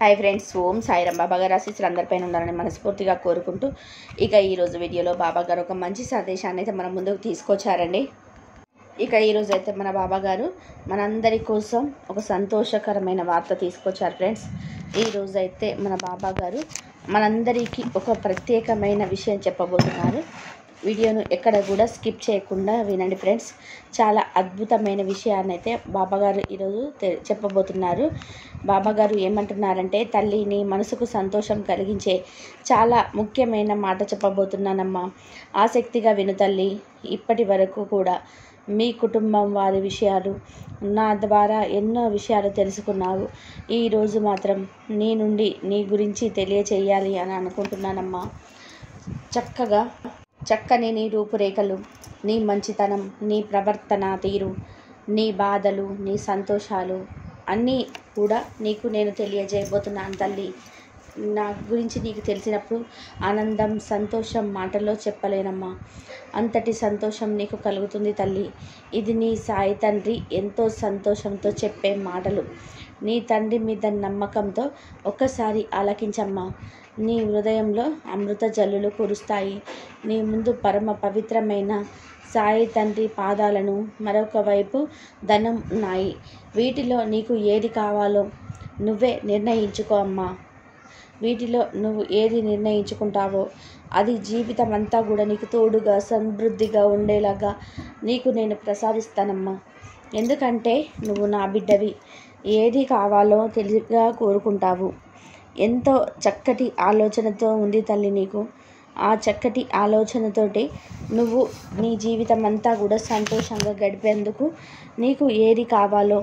Hi friends, ఓం సాయిరాం. బాబాగారు ఆశీస్సులు అందరిపైన ఉండాలని మనస్ఫూర్తిగా కోరుకుంటూ ఇక ఈరోజు వీడియోలో బాబాగారు ఒక మంచి సందేశాన్ని అయితే మన ముందుకు తీసుకొచ్చారండి. ఇక ఈరోజు అయితే మన బాబాగారు మనందరి కోసం ఒక సంతోషకరమైన వార్త తీసుకొచ్చారు ఫ్రెండ్స్. ఈరోజు అయితే మన బాబాగారు మనందరికీ ఒక ప్రత్యేకమైన విషయం చెప్పబోతున్నారు. వీడియోను ఎక్కడ కూడా స్కిప్ చేయకుండా వినండి ఫ్రెండ్స్. చాలా అద్భుతమైన విషయాన్ని అయితే బాబాగారు ఈరోజు చెప్పబోతున్నారు. బాబాగారు ఏమంటున్నారంటే, తల్లిని మనసుకు సంతోషం కలిగించే చాలా ముఖ్యమైన మాట చెప్పబోతున్నానమ్మా. ఆసక్తిగా విను తల్లి. ఇప్పటి వరకు కూడా మీ కుటుంబం వారి విషయాలు నా ద్వారా ఎన్నో విషయాలు తెలుసుకున్నావు. ఈరోజు మాత్రం నీ నుండి నీ గురించి తెలియచేయాలి అని అనుకుంటున్నానమ్మా. చక్కని నీ రూపురేఖలు, నీ మంచితనం, నీ ప్రవర్తన తీరు, నీ బాధలు, నీ సంతోషాలు అన్నీ కూడా నీకు నేను తెలియజేయబోతున్నాను తల్లి. నా గురించి నీకు తెలిసినప్పుడు ఆనందం, సంతోషం మాటల్లో చెప్పలేనమ్మా. అంతటి సంతోషం నీకు కలుగుతుంది తల్లి. ఇది నీ సాయి తండ్రి ఎంతో సంతోషంతో చెప్పే మాటలు. నీ తండ్రి మీద నమ్మకంతో ఒక్కసారి ఆలకించమ్మా. నీ హృదయంలో అమృత జల్లులు కురుస్తాయి. నీ ముందు పరమ పవిత్రమైన సాయి తండ్రి పాదాలను, మరొక వైపు ధనం ఉన్నాయి. వీటిలో నీకు ఏది కావాలో నువ్వే నిర్ణయించుకో అమ్మా. వీటిలో నువ్వు ఏది నిర్ణయించుకుంటావో అది జీవితం అంతా కూడా నీకు తోడుగా సమృద్ధిగా ఉండేలాగా నీకు నేను ప్రసాదిస్తానమ్మా. ఎందుకంటే నువ్వు నా బిడ్డవి. ఏది కావాలో తెలివిగా కోరుకుంటావు. ఎంతో చక్కటి ఆలోచనతో ఉంది తల్లి నీకు. ఆ చక్కటి ఆలోచనతోటి నువ్వు నీ జీవితం అంతా కూడా సంతోషంగా గడిపేందుకు నీకు ఏది కావాలో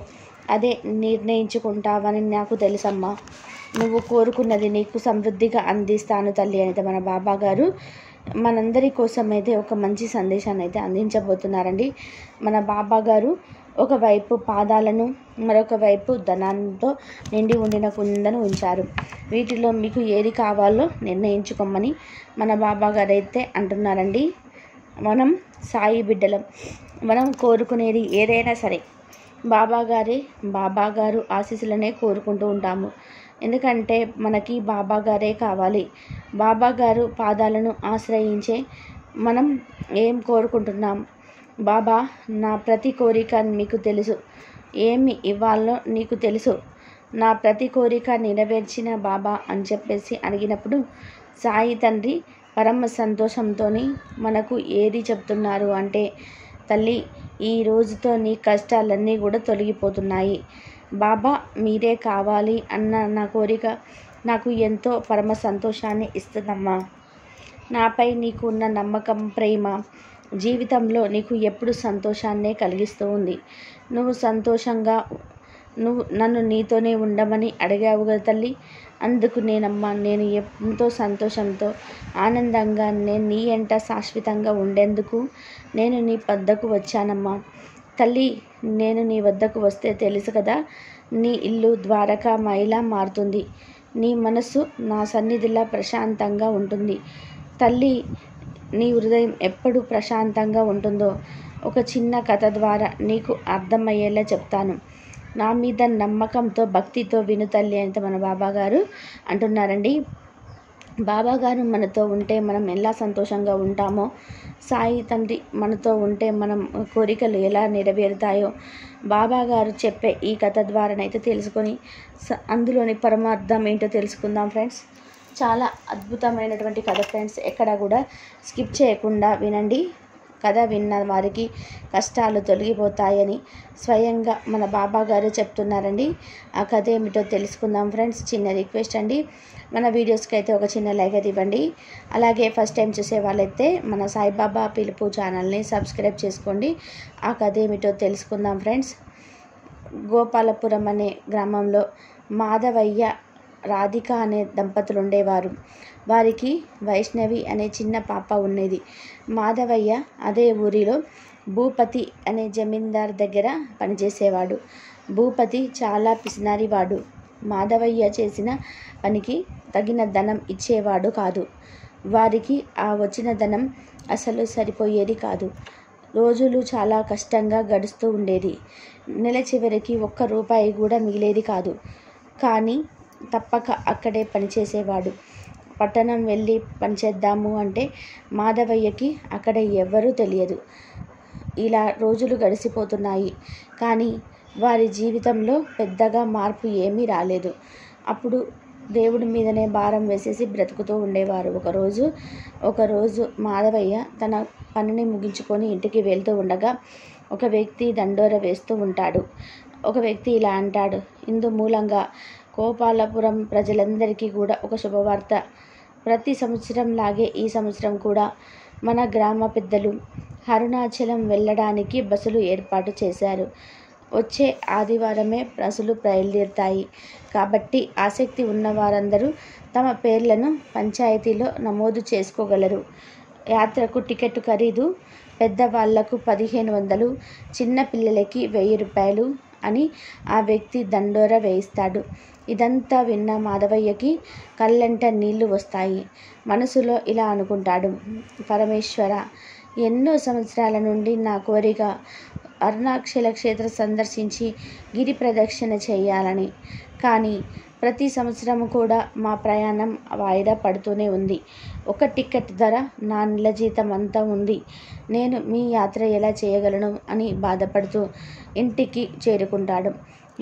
అదే నిర్ణయించుకుంటావని నాకు తెలుసమ్మా. నువ్వు కోరుకున్నది నీకు సమృద్ధిగా అందిస్తాను తల్లి అయితే మన బాబాగారు మనందరి కోసం అయితే ఒక మంచి సందేశాన్ని అయితే అందించబోతున్నారండి. మన బాబాగారు ఒకవైపు పాదాలను, మరొక వైపు ధనంతో నిండి ఉండిన కుందను ఉంచారు. వీటిలో మీకు ఏది కావాలో నిర్ణయించుకోమని మన బాబాగారు అయితే అంటున్నారండి. మనం సాయి బిడ్డలం. మనం కోరుకునేది ఏదైనా సరే బాబాగారు ఆశీస్సులనే కోరుకుంటూ ఉంటాము. ఎందుకంటే మనకి బాబాగారే కావాలి. బాబాగారు పాదాలను ఆశ్రయించే మనం ఏం కోరుకుంటున్నాం? బాబా, నా ప్రతి కోరిక మీకు తెలుసు. ఏమి ఇవ్వాలో నీకు తెలుసు. నా ప్రతి కోరిక నెరవేర్చిన బాబా అని చెప్పేసి అడిగినప్పుడు సాయి తండ్రి పరమ సంతోషంతో మనకు ఏది చెప్తున్నారు అంటే, తల్లి, ఈ రోజుతో నీ కష్టాలన్నీ కూడా తొలగిపోతున్నాయి. బాబా మీరే కావాలి అన్న నా కోరిక నాకు ఎంతో పరమ సంతోషాన్ని ఇస్తుందమ్మా. నాపై నీకు ఉన్న నమ్మకం, ప్రేమ జీవితంలో నీకు ఎప్పుడు సంతోషాన్నే కలిగిస్తూ ఉంది. నువ్వు సంతోషంగా నన్ను నీతోనే ఉండమని అడిగావు కదా తల్లి. అందుకు నేను ఎంతో సంతోషంతో ఆనందంగా నేను నీ ఎంట శాశ్వతంగా ఉండేందుకు నేను నీ వద్దకు వచ్చానమ్మా. తల్లి, నేను నీ వద్దకు వస్తే తెలుసు కదా, నీ ఇల్లు ద్వారకామాయిలా మారుతుంది. నీ మనసు నా సన్నిధిలా ప్రశాంతంగా ఉంటుంది. తల్లి, నీ హృదయం ఎప్పుడు ప్రశాంతంగా ఉంటుందో ఒక చిన్న కథ ద్వారా నీకు అర్థమయ్యేలా చెప్తాను. నా మీద నమ్మకంతో, భక్తితో విను తల్లి అంటే మన బాబాగారు అంటున్నారండి. బాబాగారు మనతో ఉంటే మనం ఎలా సంతోషంగా ఉంటామో, సాయి తండ్రి మనతో ఉంటే మనం కోరికలు ఎలా నెరవేరుతాయో బాబాగారు చెప్పే ఈ కథ ద్వారానైతే తెలుసుకొని అందులోని పరమార్థం ఏంటో తెలుసుకుందాం ఫ్రెండ్స్. చాలా అద్భుతమైనటువంటి కథ ఫ్రెండ్స్. ఎక్కడ కూడా స్కిప్ చేయకుండా వినండి. కథ విన్న వారికి కష్టాలు తొలగిపోతాయని స్వయంగా మన బాబాగారు చెప్తున్నారండి. ఆ కథ ఏమిటో తెలుసుకుందాం ఫ్రెండ్స్. చిన్న రిక్వెస్ట్ అండి, మన వీడియోస్కి అయితే ఒక చిన్న లైక్ అయితే ఇవ్వండి. అలాగే ఫస్ట్ టైం చూసే వాళ్ళైతే మన సాయిబాబా పిలుపు ఛానల్ని సబ్స్క్రైబ్ చేసుకోండి. ఆ కథ ఏమిటో తెలుసుకుందాం ఫ్రెండ్స్. గోపాలపురం అనే గ్రామంలో మాధవయ్య, రాధిక అనే దంపతులు ఉండేవారు. వారికి వైష్ణవి అనే చిన్న పాప ఉండేది. మాధవయ్య అదే ఊరిలో భూపతి అనే జమీందార్ దగ్గర పనిచేసేవాడు. భూపతి చాలా పిసినారివాడు. మాధవయ్య చేసిన పనికి తగిన ధనం ఇచ్చేవాడు కాదు. వారికి ఆ వచ్చిన ధనం అసలు సరిపోయేది కాదు. రోజులు చాలా కష్టంగా గడుస్తూ ఉండేది. నెల చివరికి 1 రూపాయి కూడా మిగిలేది కాదు. కానీ తప్పక అక్కడే పనిచేసేవాడు. పట్టణం వెళ్ళి పనిచేద్దాము అంటే మాధవయ్యకి అక్కడ ఎవ్వరూ తెలియదు. ఇలా రోజులు గడిచిపోతున్నాయి. కానీ వారి జీవితంలో పెద్దగా మార్పు ఏమీ రాలేదు. అప్పుడు దేవుడి మీదనే భారం వేసేసి బ్రతుకుతూ ఉండేవారు. ఒకరోజు మాధవయ్య తన పనిని ముగించుకొని ఇంటికి వెళ్తూ ఉండగా ఒక వ్యక్తి దండోర వేస్తూ ఉంటాడు. ఒక వ్యక్తి ఇలా అంటాడు, ఇందు మూలంగా గోపాలపురం ప్రజలందరికీ కూడా ఒక శుభవార్త. ప్రతి సంవత్సరంలాగే ఈ సంవత్సరం కూడా మన గ్రామ పెద్దలు అరుణాచలం వెళ్ళడానికి బస్సులు ఏర్పాటు చేశారు. వచ్చే ఆదివారమే బస్సులు బయలుదేరుతాయి. కాబట్టి ఆసక్తి ఉన్న వారందరూ తమ పేర్లను పంచాయతీలో నమోదు చేసుకోగలరు. యాత్రకు టికెట్ ఖరీదు పెద్దవాళ్లకు 1500, చిన్న పిల్లలకి 1000 రూపాయలు అని ఆ వ్యక్తి దండోర వేయిస్తాడు. ఇదంతా విన్న మాధవయ్యకి కళ్ళంట నీళ్లు వస్తాయి. మనసులో ఇలా అనుకుంటాడు, పరమేశ్వర, ఎన్నో సంవత్సరాల నుండి నా కోరిక అరుణాచల క్షేత్రం సందర్శించి గిరి ప్రదక్షిణ చేయాలని. కానీ ప్రతి సంవత్సరం కూడా మా ప్రయాణం వాయిదా పడుతూనే ఉంది. ఒక టికెట్ ధర నా నెల జీతం అంతా ఉంది. నేను మీ యాత్ర ఎలా చేయగలను అని బాధపడుతూ ఇంటికి చేరుకుంటాడు.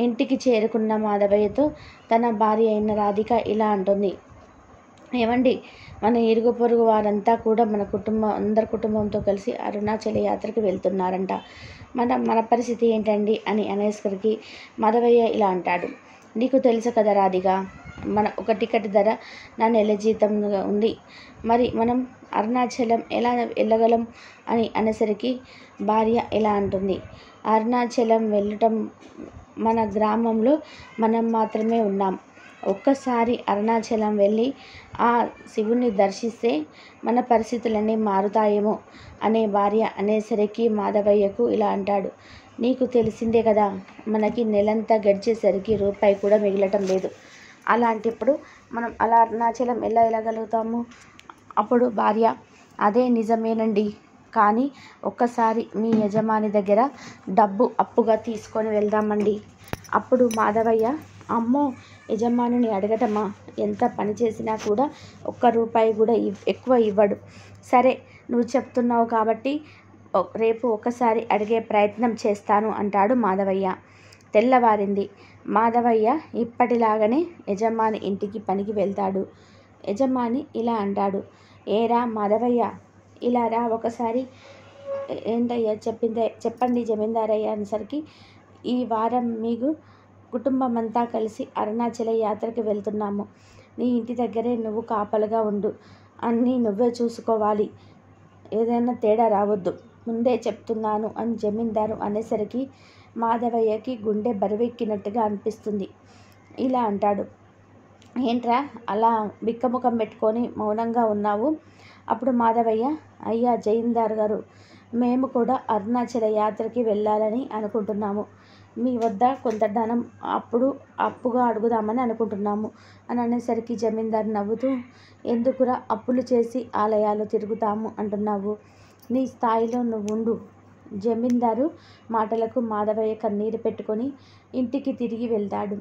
ఇంటికి చేరుకున్న మాధవయ్యతో తన భార్య అయిన రాధిక ఇలా అంటుంది, ఏమండి, మన ఇరుగు పొరుగు వారంతా కూడా అందరి కుటుంబంతో కలిసి అరుణాచల యాత్రకు వెళ్తున్నారంట. మన పరిస్థితి ఏంటండి అని అనేసరికి మాధవయ్య ఇలా అంటాడు, నీకు తెలుసు కదా రాధిక, మన ఒక టికెట్ ధర నా నెల జీతం ఉంది. మరి మనం అరుణాచలం ఎలా వెళ్ళగలం అని అనేసరికి భార్య ఇలా అంటుంది, అరుణాచలం వెళ్ళటం మన గ్రామంలో మనం మాత్రమే ఉన్నాం. ఒక్కసారి అరుణాచలం వెళ్ళి ఆ శివుని దర్శిస్తే మన పరిస్థితులన్నీ మారుతాయేమో అనే భార్య అనేసరికి మాధవయ్యకు ఇలా అంటాడు, నీకు తెలిసిందే కదా, మనకి నెలంతా గడిచేసరికి రూపాయి కూడా మిగలటం లేదు. అలాంటప్పుడు మనం అలా అరుణాచలం ఎలా వెళ్ళగలుగుతాము? అప్పుడు భార్య, అదే నిజమేనండి, కానీ ఒక్కసారి మీ యజమాని దగ్గర డబ్బు అప్పుగా తీసుకొని వెళ్దామండి. అప్పుడు మాధవయ్య, అమ్మో, యజమానిని అడగటమా? ఎంత పని చేసినా కూడా ఒక్క రూపాయి కూడా ఎక్కువ ఇవ్వడు. సరే, నువ్వు చెప్తున్నావు కాబట్టి రేపు ఒకసారి అడిగే ప్రయత్నం చేస్తాను అంటాడు మాధవయ్య. తెల్లవారింది. మాధవయ్య ఇప్పటిలాగానే యజమాని ఇంటికి పనికి వెళ్తాడు. యజమాని ఇలా అంటాడు, ఏరా మాధవయ్య, ఇలా రా ఒకసారి. ఏంటయ్యా చెప్పండి జమీందారయ్య అనేసరికి, ఈ వారం మీకు కుటుంబం అంతా కలిసి అరుణాచల యాత్రకు వెళ్తున్నాము. నీ ఇంటి దగ్గరే నువ్వు కాపలుగా ఉండు, అన్నీ నువ్వే చూసుకోవాలి, ఏదైనా తేడా రావద్దు, ముందే చెప్తున్నాను అని జమీందారు అనేసరికి మాధవయ్యకి గుండె బరువెక్కినట్టుగా అనిపిస్తుంది. ఇలా అంటాడు, ఏంట్రా అలా బిక్కముఖం పెట్టుకొని మౌనంగా ఉన్నావు? అప్పుడు మాధవయ్య, అయ్యా జమీందారు గారు, మేము కూడా అరుణాచల యాత్రకి వెళ్ళాలని అనుకుంటున్నాము. మీ వద్ద కొంత ధనం అప్పుగా అడుగుదామని అనుకుంటున్నాము అని అనేసరికి జమీందారు నవ్వుతూ, ఎందుకురా అప్పులు చేసి ఆలయాలు తిరుగుతాము అంటున్నావు? నీ స్థాయిలో నువ్వు ఉండు. జమీందారు మాటలకు మాధవయ్య కన్నీరు పెట్టుకొని ఇంటికి తిరిగి వెళ్తాడు.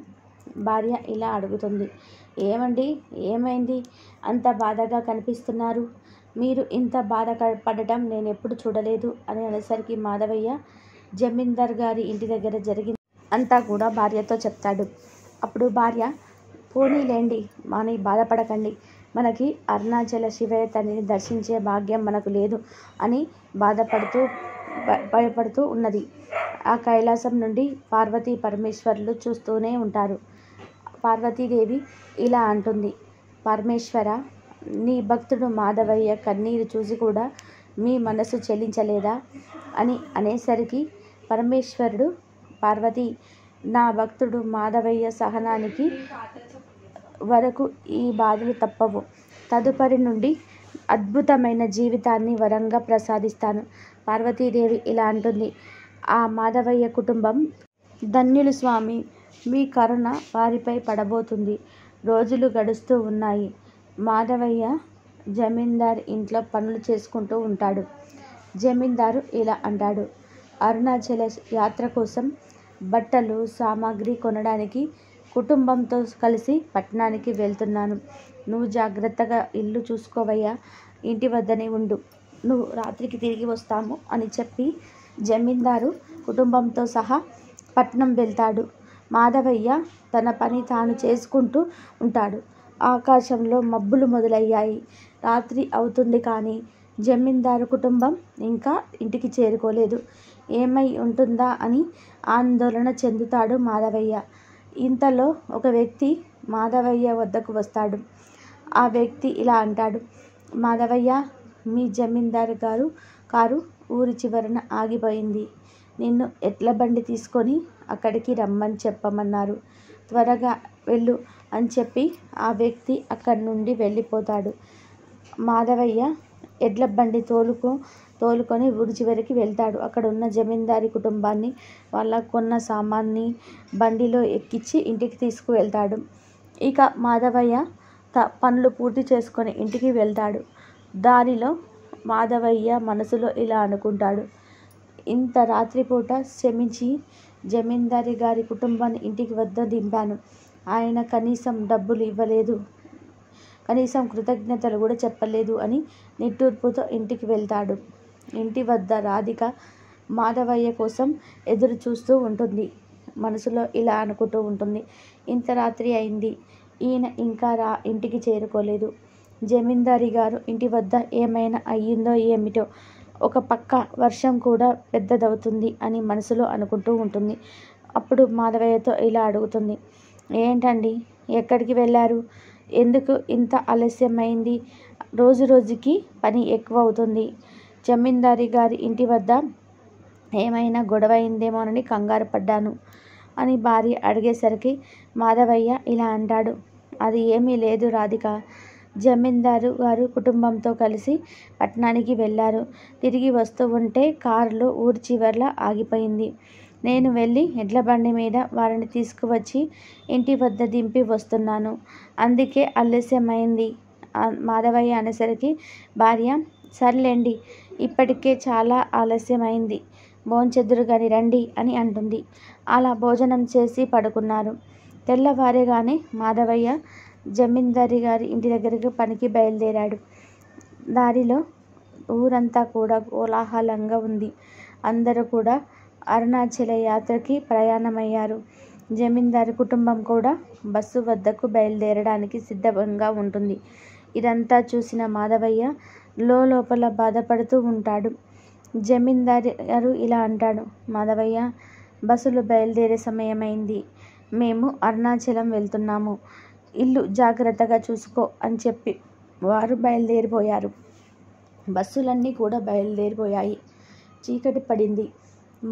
భార్య ఇలా అడుగుతుంది, ఏమండి, ఏమైంది? అంత బాధగా కనిపిస్తున్నారు. మీరు ఇంత బాధ పడటం నేను ఎప్పుడు చూడలేదు అని అనేసరికి మాధవయ్య జమీందార్ గారి ఇంటి దగ్గర జరిగింది అంతా కూడా భార్యతో చెప్తాడు. అప్పుడు భార్య, పోనీలేండి, మాని బాధపడకండి, మనకి అరుణాచల శివయ్య తల్లిని దర్శించే భాగ్యం మనకు లేదు అని భయపడుతూ ఉన్నది. ఆ కైలాసం నుండి పార్వతీ పరమేశ్వరులు చూస్తూనే ఉంటారు. పార్వతీదేవి ఇలా అంటుంది, పరమేశ్వర, నీ భక్తుడు మాధవయ్య కన్నీరు చూసి కూడా మీ మనసు చెల్లించలేదా అని అనేసరికి పరమేశ్వరుడు, పార్వతి, నా భక్తుడు మాధవయ్య సహనానికి వరకు ఈ బాధలు తప్పవు. తదుపరి నుండి అద్భుతమైన జీవితాన్ని వరంగా ప్రసాదిస్తాను. పార్వతీదేవి ఇలా అంటుంది, ఆ మాధవయ్య కుటుంబం ధన్యులు స్వామి, మీ కరుణ వారిపై పడబోతుంది. రోజులు గడుస్తూ ఉన్నాయి. మాధవయ్య జమీందార్ ఇంట్లో పనులు చేసుకుంటూ ఉంటాడు. జమీందారు ఇలా అంటాడు, అరుణాచల యాత్ర కోసం బట్టలు సామాగ్రి కొనడానికి కుటుంబంతో కలిసి పట్టణానికి వెళ్తున్నాను. నువ్వు జాగ్రత్తగా ఇల్లు చూసుకోవయ్యా, ఇంటి వద్దనే ఉండు, నువ్వు రాత్రికి తిరిగి వస్తాము అని చెప్పి జమీందారు కుటుంబంతో సహా పట్నం వెళ్తాడు. మాధవయ్య తన పని తాను చేసుకుంటూ ఉంటాడు. ఆకాశంలో మబ్బులు మొదలయ్యాయి. రాత్రి అవుతుంది కానీ జమీందారు కుటుంబం ఇంకా ఇంటికి చేరుకోలేదు. ఏమై ఉంటుందా అని ఆందోళన చెందుతాడు మాధవయ్య. ఇంతలో ఒక వ్యక్తి మాధవయ్య వద్దకు వస్తాడు. ఆ వ్యక్తి ఇలా అంటాడు, మాధవయ్య, మీ జమీందారు గారు కారు ఊరి చివరన ఆగిపోయింది. నిన్ను ఎడ్ల బండి తీసుకొని అక్కడికి రమ్మని చెప్పమన్నారు. త్వరగా వెళ్ళు అని చెప్పి ఆ వ్యక్తి అక్కడి నుండి వెళ్ళిపోతాడు. మాధవయ్య ఎడ్ల బండి తోలుకొని ఊరి చివరికి వెళ్తాడు. అక్కడ ఉన్న జమీందారీ కుటుంబాన్ని, వాళ్ళ కొన్న సామాన్ని బండిలో ఎక్కించి ఇంటికి తీసుకువెళ్తాడు. ఇక మాధవయ్య పనులు పూర్తి చేసుకొని ఇంటికి వెళ్తాడు. దారిలో మాధవయ్య మనసులో ఇలా అనుకుంటాడు, ఇంత రాత్రిపూట శ్రమించి జమీందారీ గారి కుటుంబాన్ని ఇంటికి వద్ద దింపాను. ఆయన కనీసం డబ్బులు ఇవ్వలేదు, కనీసం కృతజ్ఞతలు కూడా చెప్పలేదు అని నిట్టూర్పుతో ఇంటికి వెళ్తాడు. ఇంటి వద్ద రాధిక మాధవయ్య కోసం ఎదురు చూస్తూ ఉంటుంది. మనసులో ఇలా అనుకుంటూ ఉంటుంది, ఇంత రాత్రి అయింది, ఈయన ఇంకా ఇంటికి చేరుకోలేదు. జమీందారీ గారు ఇంటి వద్ద ఏమైనా అయ్యిందో ఏమిటో, ఒక పక్క వర్షం కూడా పెద్దదవుతుంది అని మనసులో అనుకుంటూ ఉంటుంది. అప్పుడు మాధవయ్యతో ఇలా అడుగుతుంది, ఏంటండి, ఎక్కడికి వెళ్ళారు? ఎందుకు ఇంత ఆలస్యమైంది? రోజు రోజుకి పని ఎక్కువ అవుతుంది. జమీందారీ గారి ఇంటి వద్ద ఏమైనా గొడవ అయిందేమోనని కంగారు పడ్డాను అని భార్య అడిగేసరికి మాధవయ్య ఇలా అంటాడు, అది ఏమీ లేదు రాధిక. జమీందారు గారు కుటుంబంతో కలిసి పట్టణానికి వెళ్ళారు. తిరిగి వస్తూ ఉంటే కారులో ఊరి చివర్లో ఆగిపోయింది. నేను వెళ్ళి ఎడ్ల బండి మీద వారిని తీసుకువచ్చి ఇంటి వద్ద దింపి వస్తున్నాను. అందుకే ఆలస్యమైంది మాధవయ్య అనేసరికి భార్య, సర్లేండి, ఇప్పటికే చాలా ఆలస్యమైంది, భోంచెద్దురు గాని రండి అని అంటుంది. అలా భోజనం చేసి పడుకున్నారు. తెల్లవారేగానే మాధవయ్య జమీందారీ గారి ఇంటి దగ్గరకు పనికి బయలుదేరాడు. దారిలో ఊరంతా కూడా కోలాహలంగా ఉంది. అందరూ కూడా అరుణాచల యాత్రకి ప్రయాణమయ్యారు. జమీందారు కుటుంబం కూడా బస్సు వద్దకు బయలుదేరడానికి సిద్ధంగా ఉంటుంది. ఇదంతా చూసిన మాధవయ్య లోపల బాధపడుతూ ఉంటాడు. జమీందారు గారు ఇలా అంటాడు, మాధవయ్య, బస్సులు బయలుదేరే సమయమైంది, మేము అరుణాచలం వెళ్తున్నాము, ఇల్లు జాగ్రత్తగా చూసుకో అని చెప్పి వారు బయలుదేరిపోయారు. బస్సులన్నీ కూడా బయలుదేరిపోయాయి. చీకటి పడింది.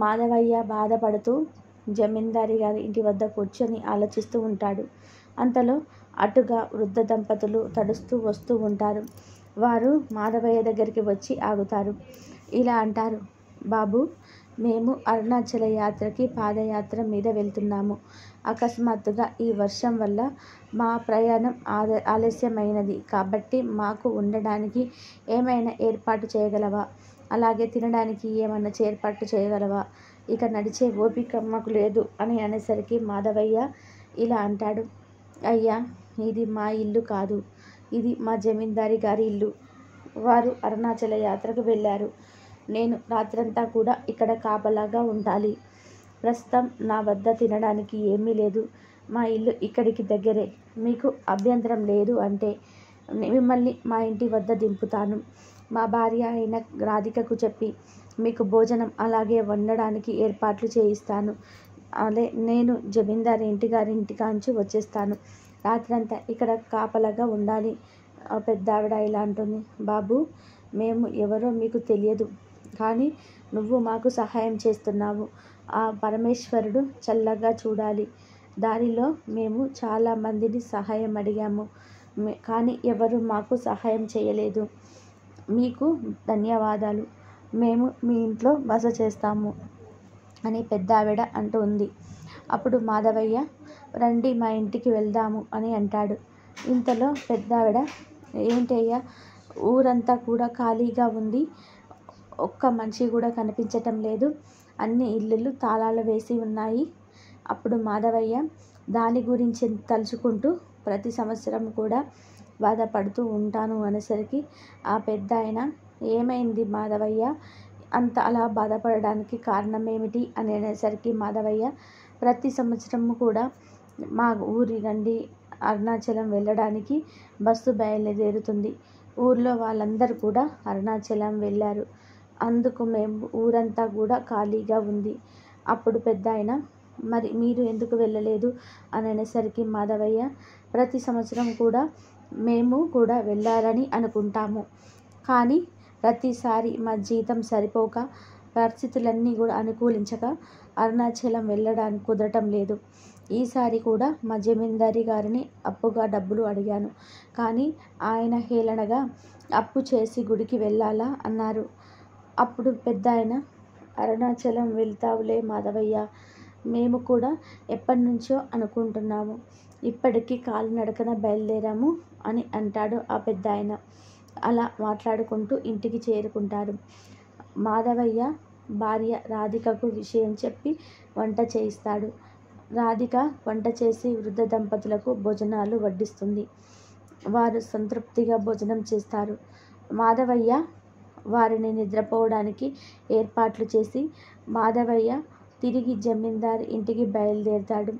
మాధవయ్య బాధపడుతూ జమీందారీ గారి ఇంటి వద్ద కూర్చొని ఆలోచిస్తూ ఉంటాడు. అంతలో అటుగా వృద్ధ దంపతులు తడుస్తూ వస్తూ ఉంటారు. వారు మాధవయ్య దగ్గరికి వచ్చి ఆగుతారు. ఇలా అంటారు, బాబు, మేము అరుణాచల యాత్రకి పాదయాత్ర మీద వెళ్తున్నాము. అకస్మాత్తుగా ఈ వర్షం వల్ల మా ప్రయాణం ఆలస్యమైనది. కాబట్టి మాకు ఉండడానికి ఏమైనా ఏర్పాటు చేయగలవా? అలాగే తినడానికి ఏమైనా ఏర్పాటు చేయగలవా? ఇక నడిచే ఓపిక మాకు లేదు అని అనేసరికి మాధవయ్య ఇలా అంటాడు, అయ్యా, ఇది మా ఇల్లు కాదు, ఇది మా జమీందారీ గారి ఇల్లు. వారు అరుణాచల యాత్రకు వెళ్ళారు. నేను రాత్రంతా కూడా ఇక్కడ కాపలాగా ఉండాలి. ప్రస్తుతం నా వద్ద తినడానికి ఏమీ లేదు. మా ఇల్లు ఇక్కడికి దగ్గరే. మీకు అభ్యంతరం లేదు అంటే మిమ్మల్ని మా ఇంటి వద్ద దింపుతాను. మా భార్య అయిన రాధికకు చెప్పి మీకు భోజనం అలాగే వండడానికి ఏర్పాట్లు చేయిస్తాను. అదే నేను జమీందారు ఇంటికాంచి వచ్చేస్తాను. రాత్రంతా ఇక్కడ కాపలాగా ఉండాలి. పెద్ద ఆవిడ ఇలా అంటుంది, బాబు, మేము ఎవరో మీకు తెలియదు, కానీ నువ్వు మాకు సహాయం చేస్తున్నావు. ఆ పరమేశ్వరుడు చల్లగా చూడాలి. దారిలో మేము చాలామందిని సహాయం అడిగాము, కానీ ఎవరు మాకు సహాయం చేయలేదు. మీకు ధన్యవాదాలు. మేము మీ ఇంట్లో బస చేస్తాము అని పెద్ద ఆవిడ అంటుంది. అప్పుడు మాధవయ్య, రండి మా ఇంటికి వెళ్దాము అని అంటాడు. ఇంతలో పెద్ద ఆవిడ, ఏంటయ్యా, ఊరంతా కూడా ఖాళీగా ఉంది, ఒక్క మనిషి కూడా కనిపించటం లేదు, అన్ని ఇల్లులు తాళాలు వేసి ఉన్నాయి. అప్పుడు మాధవయ్య, దాని గురించి తలుచుకుంటూ ప్రతి సంవత్సరం కూడా బాధపడుతూ ఉంటాను అనేసరికి ఆ పెద్దాయన, ఏమైంది మాధవయ్య, అంత అలా బాధపడడానికి కారణం ఏమిటి అని అనేసరికి మాధవయ్య, ప్రతి సంవత్సరము కూడా మా ఊరి నుండి అరుణాచలం వెళ్ళడానికి బస్సు బయలుదేరుతుంది. ఊర్లో వాళ్ళందరూ కూడా అరుణాచలం వెళ్ళారు. అందుకు మేము ఊరంతా కూడా ఖాళీగా ఉంది. అప్పుడు పెద్దాయన, మరి మీరు ఎందుకు వెళ్ళలేదు అని అనేసరికి మాధవయ్య, ప్రతి సంవత్సరం కూడా మేము కూడా వెళ్ళాలని అనుకుంటాము. కానీ ప్రతిసారి మా జీతం సరిపోక, పరిస్థితులన్నీ కూడా అనుకూలించక అరుణాచలం వెళ్ళడానికి కుదరటం లేదు. ఈసారి కూడా మా జమీందారి గారిని అప్పుగా డబ్బులు అడిగాను. కానీ ఆయన హేళనగా అప్పు చేసి గుడికి వెళ్ళాలా అన్నారు. అప్పుడు పెద్దాయన, అరుణాచలం వెళ్తావులే మాధవయ్య, మేము కూడా ఎప్పటి నుంచో అనుకుంటున్నాము, ఇప్పటికీ కాలినడకన బయలుదేరాము అని అంటాడు ఆ పెద్దాయన. అలా మాట్లాడుకుంటూ ఇంటికి చేరుకుంటారు. మాధవయ్య భార్య రాధికకు విషయం చెప్పి వంట చేయిస్తాడు. రాధిక వంట చేసి వృద్ధ దంపతులకు భోజనాలు వడ్డిస్తుంది. వారు సంతృప్తిగా భోజనం చేస్తారు. మాధవయ్య వారిని నిద్రపోవడానికి ఏర్పాట్లు చేసి మాధవయ్య తిరిగి జమీందారు ఇంటికి బయలుదేరుతాడు.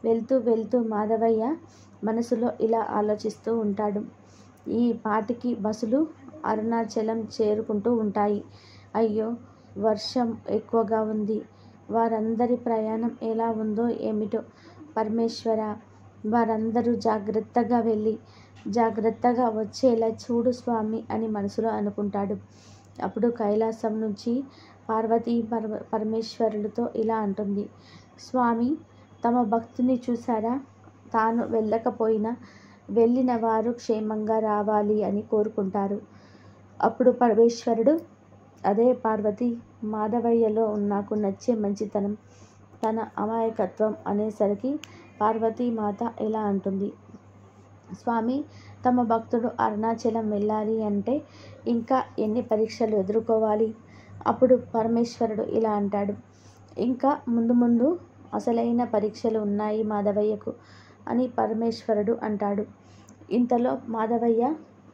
వెళ్తూ వెళ్తూ మాధవయ్య మనసులో ఇలా ఆలోచిస్తూ ఉంటాడు. ఈ పాటికి బస్సులు అరుణాచలం చేరుకుంటూ ఉంటాయి. అయ్యో, వర్షం ఎక్కువగా ఉంది. వారందరి ప్రయాణం ఎలా ఉందో ఏమిటో పరమేశ్వర, వారందరూ జాగ్రత్తగా వెళ్ళి జాగ్రత్తగా వచ్చేలా చూడు స్వామి అని మనసులో అనుకుంటాడు. అప్పుడు కైలాసం నుంచి పార్వతీ పరమేశ్వరులతో ఇలా అంటుంది. స్వామి తమ భక్తుని చూశారా, తాను వెళ్ళకపోయినా వెళ్ళిన వారు క్షేమంగా రావాలి అని కోరుకుంటారు. అప్పుడు పరమేశ్వరుడు, అదే పార్వతి, మాధవయ్యలో నాకు నచ్చే మంచితనం, తన అమాయకత్వం అనేసరికి పార్వతీమాత ఇలా అంటుంది. స్వామి తమ భక్తుడు అరుణాచలం వెళ్ళాలి అంటే ఇంకా ఎన్ని పరీక్షలు ఎదుర్కోవాలి? అప్పుడు పరమేశ్వరుడు ఇలా అంటాడు. ఇంకా ముందు ముందు అసలైన పరీక్షలు ఉన్నాయి మాధవయ్యకు అని పరమేశ్వరుడు అంటాడు. ఇంతలో మాధవయ్య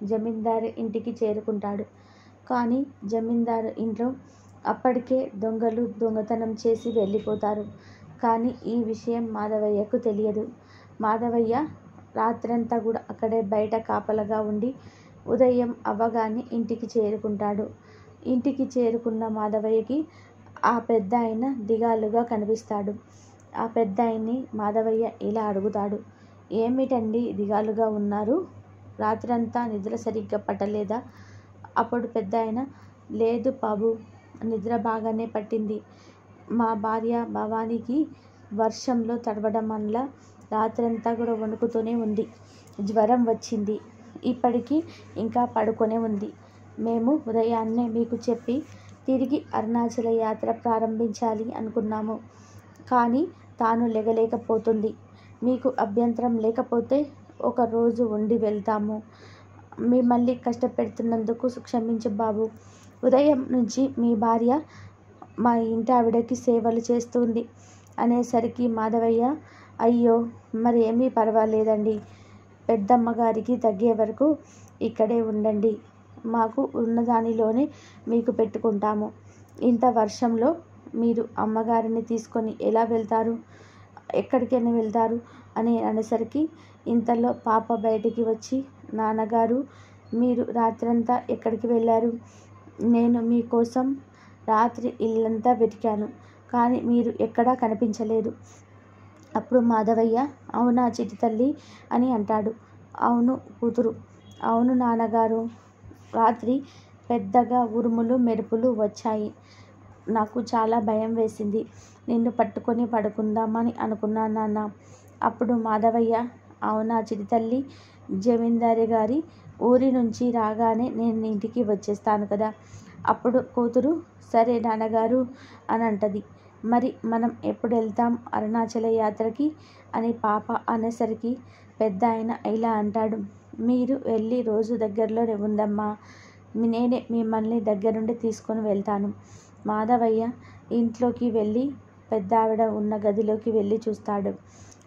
జమీందారు ఇంటికి చేరుకుంటాడు. కానీ జమీందారు ఇంట్లో అప్పటికే దొంగలు దొంగతనం చేసి వెళ్ళిపోతారు. కానీ ఈ విషయం మాధవయ్యకు తెలియదు. మాధవయ్య రాత్రంతా కూడా అక్కడే బయట కాపలగా ఉండి ఉదయం అవ్వగానే ఇంటికి చేరుకుంటాడు. ఇంటికి చేరుకున్న మాధవయ్యకి ఆ పెద్దాయన దిగాలుగా కనిపిస్తాడు. ఆ పెద్దాయన్ని మాధవయ్య ఇలా అడుగుతాడు. ఏమిటండి దిగాలుగా ఉన్నారు? రాత్రంతా నిద్ర సరిగ్గా పట్టలేదా? అప్పుడు పెద్దాయన, లేదు బాబు, నిద్ర బాగానే పట్టింది. మా భార్య భవానీకి వర్షంలో తడవడం వల్ల రాత్రంతా కూడా వణుకుతూనే ఉంది. జ్వరం వచ్చింది. ఇప్పటికీ ఇంకా పడుకొనే ఉంది. మేము ఉదయాన్నే మీకు చెప్పి తిరిగి అరుణాచల యాత్ర ప్రారంభించాలి అనుకున్నాము. కానీ తాను లెగలేకపోతుంది. మీకు అభ్యంతరం లేకపోతే ఒక రోజు ఉండి వెళ్తాము. మిమ్మల్ని కష్టపెడుతున్నందుకు క్షమించు బాబు. ఉదయం నుంచి మీ భార్య మా ఇంటి ఆవిడకి సేవలు చేస్తుంది అనేసరికి మాధవయ్య, అయ్యో మరి ఏమీ పర్వాలేదండి, పెద్దమ్మగారికి తగ్గే వరకు ఇక్కడే ఉండండి, మాకు ఉన్నదానిలోనే మీకు పెట్టుకుంటాము. ఇంత వర్షంలో మీరు అమ్మగారిని తీసుకొని ఎలా వెళ్తారు, ఎక్కడికైనా వెళ్తారు అని అనేసరికి ఇంతలో పాప బయటికి వచ్చి, నాన్నగారు మీరు రాత్రంతా ఎక్కడికి వెళ్ళారు? నేను మీకోసం రాత్రి ఇల్లంతా వెతికాను, కానీ మీరు ఎక్కడా కనిపించలేదు. అప్పుడు మాధవయ్య, అవునా చిట్టి తల్లి అని అంటాడు. అవును కూతురు. అవును నాన్నగారు, రాత్రి పెద్దగా ఉరుములు మెరుపులు వచ్చాయి. నాకు చాలా భయం వేసింది. నిన్ను పట్టుకొని పడుకుందామని అనుకున్నాను నాన్న. అప్పుడు మాధవయ్య, అవునా చిట్టి తల్లి, జమీందారి గారి ఊరి నుంచి రాగానే నేను ఇంటికి వచ్చేస్తాను కదా. అప్పుడు కూతురు, సరే నాన్నగారు అని అంటది. మరి మనం ఎప్పుడు వెళ్తాం అరుణాచల యాత్రకి అని పాప అనేసరికి పెద్దాయన ఇలా అంటాడు. మీరు వెళ్ళి రోజు దగ్గరలోనే ఉందమ్మా, నేనే మిమ్మల్ని దగ్గరుండి తీసుకొని వెళ్తాను. మాధవయ్య ఇంట్లోకి వెళ్ళి పెద్దావిడ ఉన్న గదిలోకి వెళ్ళి చూస్తాడు.